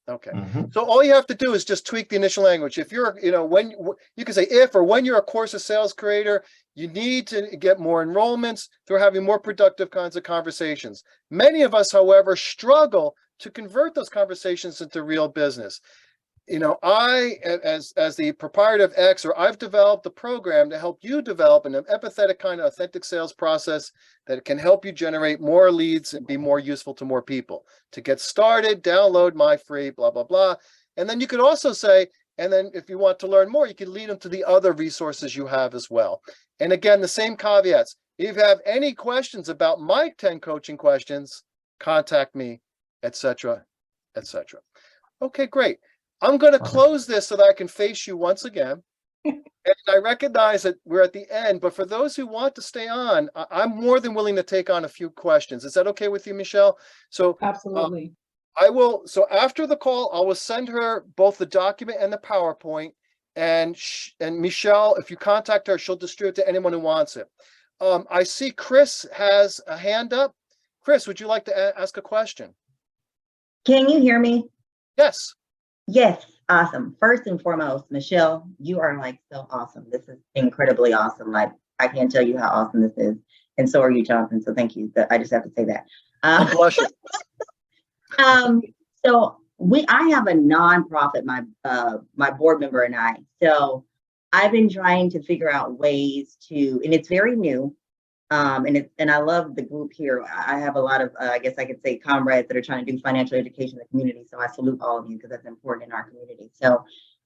Okay. Mhm. So all you have to do is just tweak the initial language. If you're, when you can say if or when you're a course of sales creator, you need to get more enrollments through having more productive kinds of conversations. Many of us, however, struggle to convert those conversations into real business. I, as the proprietor of X, or I've developed a program to help you develop an empathetic kind of authentic sales process that can help you generate more leads and be more useful to more people. To get started, download my free blah, blah, blah. And then you could also say, and then if you want to learn more, you can lead them to the other resources you have as well. And again, the same caveats. If you have any questions about my 10 coaching questions, contact me, etc., etc. Okay, great. I'm going to close this so that I can face you once again. And I recognize that we're at the end, but for those who want to stay on, I'm more than willing to take on a few questions. Is that okay with you, Michelle? So Absolutely. so after the call, I will send her both the document and the PowerPoint. And Michelle, if you contact her, she'll distribute it to anyone who wants it. I see Chris has a hand up. Chris, would you like to ask a question? Can you hear me? Yes. Yes, awesome. First and foremost, Michelle, you are like so awesome. This is incredibly awesome. Like, I can't tell you how awesome this is. And so are you, Jonathan. So thank you. I just have to say that. I'm blushing. So I have a nonprofit, my board member and I. So I've been trying to figure out ways to, and it's very new. And I love the group here. I have a lot of, I guess I could say, comrades that are trying to do financial education in the community. So I salute all of you because that's important in our community. So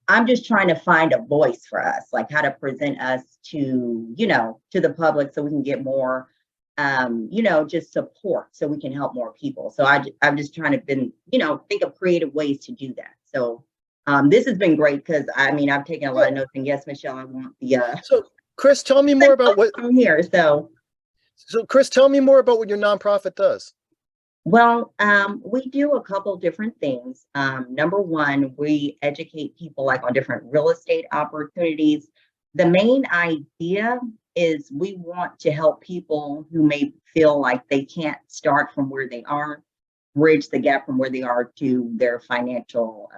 I'm just trying to find a voice for us, like how to present us to, to the public so we can get more, just support so we can help more people. So I'm just trying to think of creative ways to do that. So this has been great because I've taken a lot of notes, and yes, Michelle, I want the So Chris, tell me more about what I'm here. So Chris, tell me more about what your nonprofit does. Well, we do a couple different things. Number one, we educate people on different real estate opportunities. The main idea is we want to help people who may feel like they can't start from where they are, bridge the gap from where they are to their financial,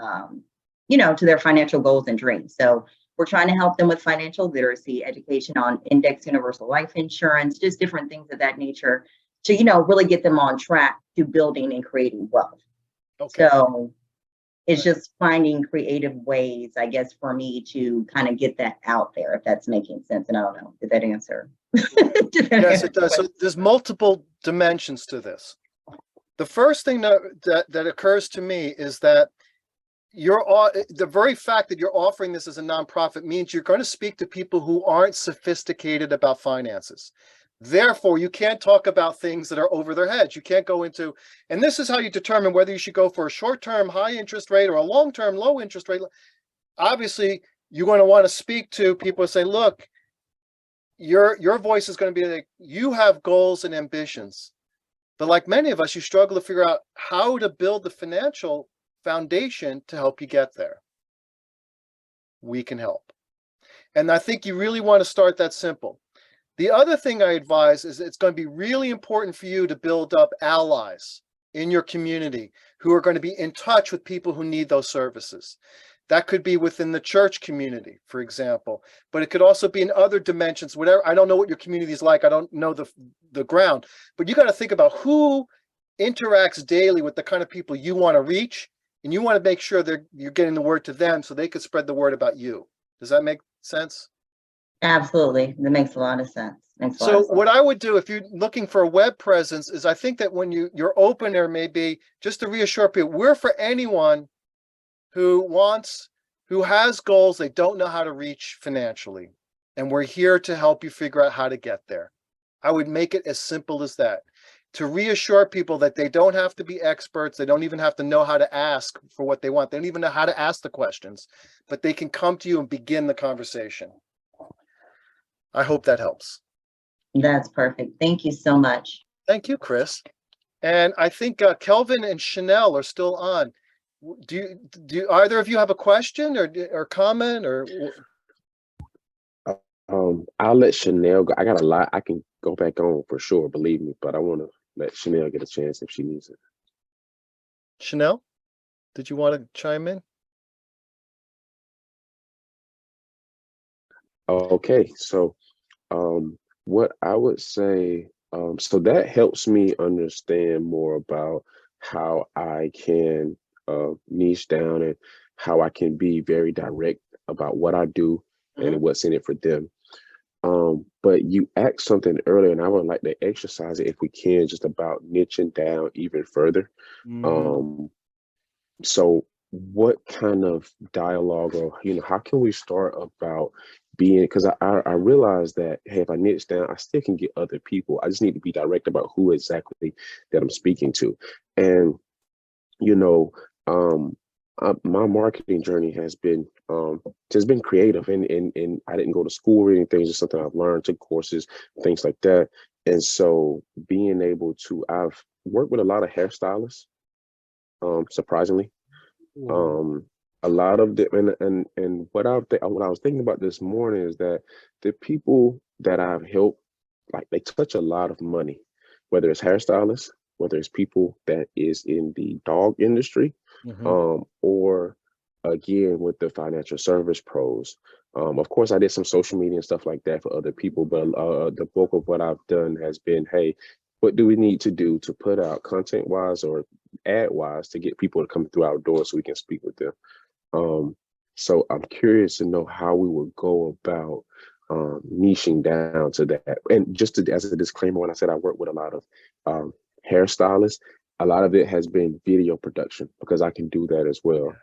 to their financial goals and dreams. So we're trying to help them with financial literacy, education on index universal life insurance, just different things of that nature to, really get them on track to building and creating wealth. Okay. So it's just finding creative ways, I guess, for me to kind of get that out there, if that's making sense. And I don't know, did that answer? Yes, it does. So there's multiple dimensions to this. The first thing that occurs to me is that the very fact that you're offering this as a nonprofit means you're going to speak to people who aren't sophisticated about finances. Therefore, you can't talk about things that are over their heads. You can't go into, and this is how you determine whether you should go for a short-term high interest rate or a long-term low interest rate. Obviously, you're going to want to speak to people and say, look, your voice is going to be like, you have goals and ambitions. But like many of us, you struggle to figure out how to build the financial foundation to help you get there. We can help. And I think you really want to start that simple. The other thing I advise is it's going to be really important for you to build up allies in your community who are going to be in touch with people who need those services. That could be within the church community, for example, but it could also be in other dimensions, whatever. I don't know what your community is like. I don't know the ground, but you got to think about who interacts daily with the kind of people you want to reach. And you want to make sure that you're getting the word to them so they could spread the word about you. Does that make sense? Absolutely. That makes a lot of sense. So what I would do if you're looking for a web presence is I think that when your opener may be, just to reassure people, we're for anyone who has goals they don't know how to reach financially. And we're here to help you figure out how to get there. I would make it as simple as that. to reassure people that they don't have to be experts. They don't even have to know how to ask for what they want. They don't even know how to ask the questions, but they can come to you and begin the conversation. I hope that helps. That's perfect. Thank you so much. Thank you, Chris. And I think Kelvin and Chanel are still on. Do either of you have a question or comment or? I'll let Chanel go. I got a lot. I can go back on for sure, believe me, but I want to let Chanel get a chance if she needs it. Chanel, did you want to chime in? Okay, so what I would say, so that helps me understand more about how I can niche down and how I can be very direct about what I do and what's in it for them. But you asked something earlier, and I would like to exercise it if we can, just about niching down even further. So what kind of dialogue, or how can we start about being, because I realize that, hey, if I niche down, I still can get other people. I just need to be direct about who exactly that I'm speaking to. And my marketing journey has been creative, and I didn't go to school or anything. It's just something I've learned, took courses, things like that. And so being able to, I've worked with a lot of hairstylists, surprisingly. A lot of them, and what I was thinking about this morning is that the people that I've helped, like, they touch a lot of money, whether it's hairstylists, whether it's people that is in the dog industry, or again with the financial service pros. Of course, I did some social media and stuff like that for other people, but the bulk of what I've done has been, hey, what do we need to do to put out content wise or ad wise to get people to come through our doors so we can speak with them? So I'm curious to know how we would go about niching down to that. And just as a disclaimer, when I said I work with a lot of hairstylists, a lot of it has been video production because I can do that as well.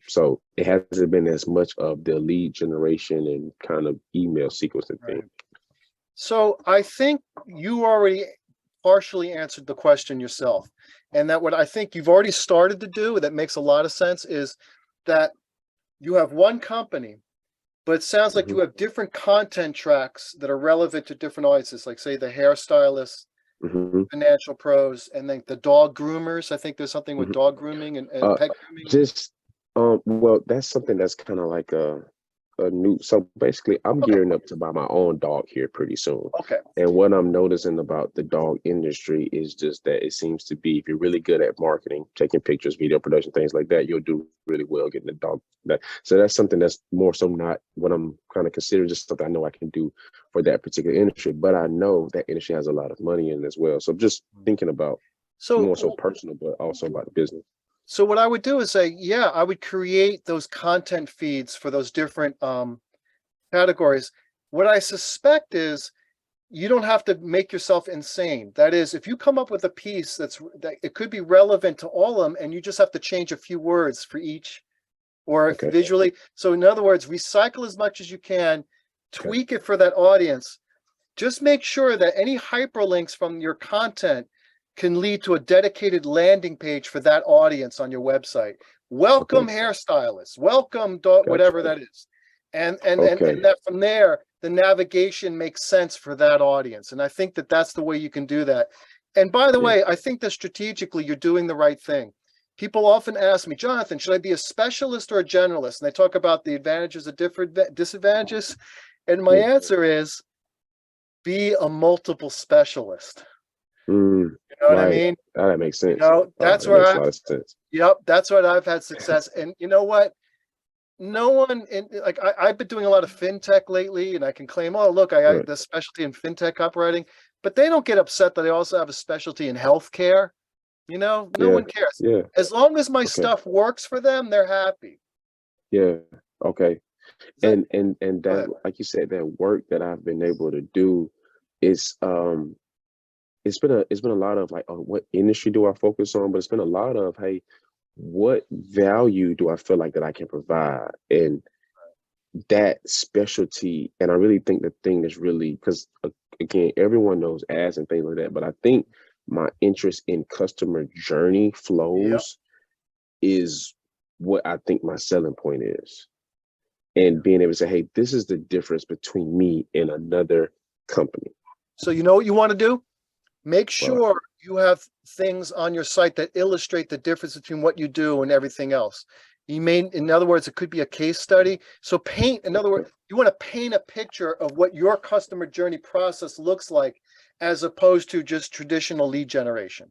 So it hasn't been as much of the lead generation and kind of email sequencing thing. So I think you already partially answered the question yourself. And that what I think you've already started to do that makes a lot of sense is that you have one company, but it sounds like you have different content tracks that are relevant to different audiences, like say the hairstylists, financial pros, and then the dog groomers. I think there's something with dog grooming and pet grooming. Well, that's something that's kind of like a new. So basically, I'm gearing up to buy my own dog here pretty soon. Okay. And what I'm noticing about the dog industry is just that it seems to be, if you're really good at marketing, taking pictures, video production, things like that, you'll do really well getting the dog. So that's something that's more so not what I'm kind of considering, just something I know I can do for that particular industry. But I know that industry has a lot of money in it as well. So I'm just thinking about more so personal, but also about the business. So what I would do is say, yeah, I would create those content feeds for those different categories. What I suspect is you don't have to make yourself insane. That is, if you come up with a piece that it could be relevant to all of them, and you just have to change a few words for each, or visually. So in other words, recycle as much as you can, tweak it for that audience. Just make sure that any hyperlinks from your content can lead to a dedicated landing page for that audience on your website. Welcome hairstylists, welcome dog, whatever that is. And that from there, the navigation makes sense for that audience. And I think that that's the way you can do that. And by the way, I think that strategically you're doing the right thing. People often ask me, Jonathan, should I be a specialist or a generalist? And they talk about the advantages and different disadvantages. And my answer is be a multiple specialist. You know what I mean? That makes sense. That's where a lot of sense. Yep, that's what I've had success. And you know what? No one I've been doing a lot of fintech lately, and I can claim, oh, look, I have the specialty in fintech copywriting, but they don't get upset that I also have a specialty in healthcare. No one cares. As long as my stuff works for them, they're happy. Okay. And that, like you said, that work that I've been able to do is it's been a lot of like, what industry do I focus on? But it's been a lot of, hey, what value do I feel like that I can provide? And that specialty. And I really think the thing is really, because again, everyone knows ads and things like that, but I think my interest in customer journey flows is what I think my selling point is. And being able to say, hey, this is the difference between me and another company. So you know what you want to do? Make sure you have things on your site that illustrate the difference between what you do and everything else. You may, in other words, it could be a case study. So paint, in other words, you want to paint a picture of what your customer journey process looks like, as opposed to just traditional lead generation,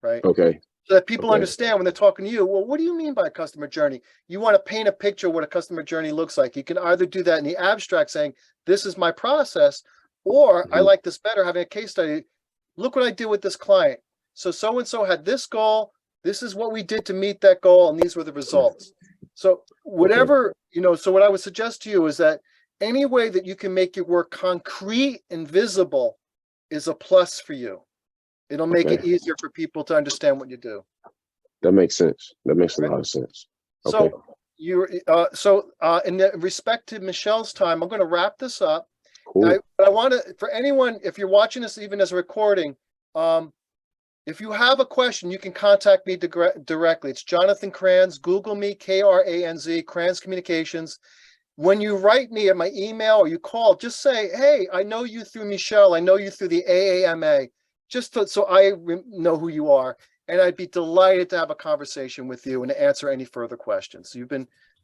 right? Okay. So that people understand when they're talking to you, well, what do you mean by a customer journey? You want to paint a picture of what a customer journey looks like. You can either do that in the abstract saying, this is my process, or I like this better, having a case study. Look what I did with this client. So-and-so had this goal. This is what we did to meet that goal, and these were the results. So whatever, so what I would suggest to you is that any way that you can make your work concrete and visible is a plus for you. It'll make it easier for people to understand what you do. That makes sense. That makes a lot of sense. Okay. So in respect to Michelle's time, I'm going to wrap this up. Cool. I want to, for anyone, if you're watching this even as a recording, if you have a question, you can contact me directly. It's Jonathan Kranz. Google me, Kranz, Kranz Communications. When you write me at my email or you call, just say, hey, I know you through Michelle. I know you through the AAMA, so I know who you are. And I'd be delighted to have a conversation with you and to answer any further questions.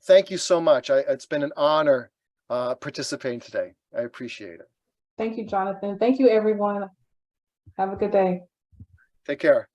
Thank you so much. It's been an honor participating today. I appreciate it. Thank you, Jonathan. Thank you, everyone. Have a good day. Take care.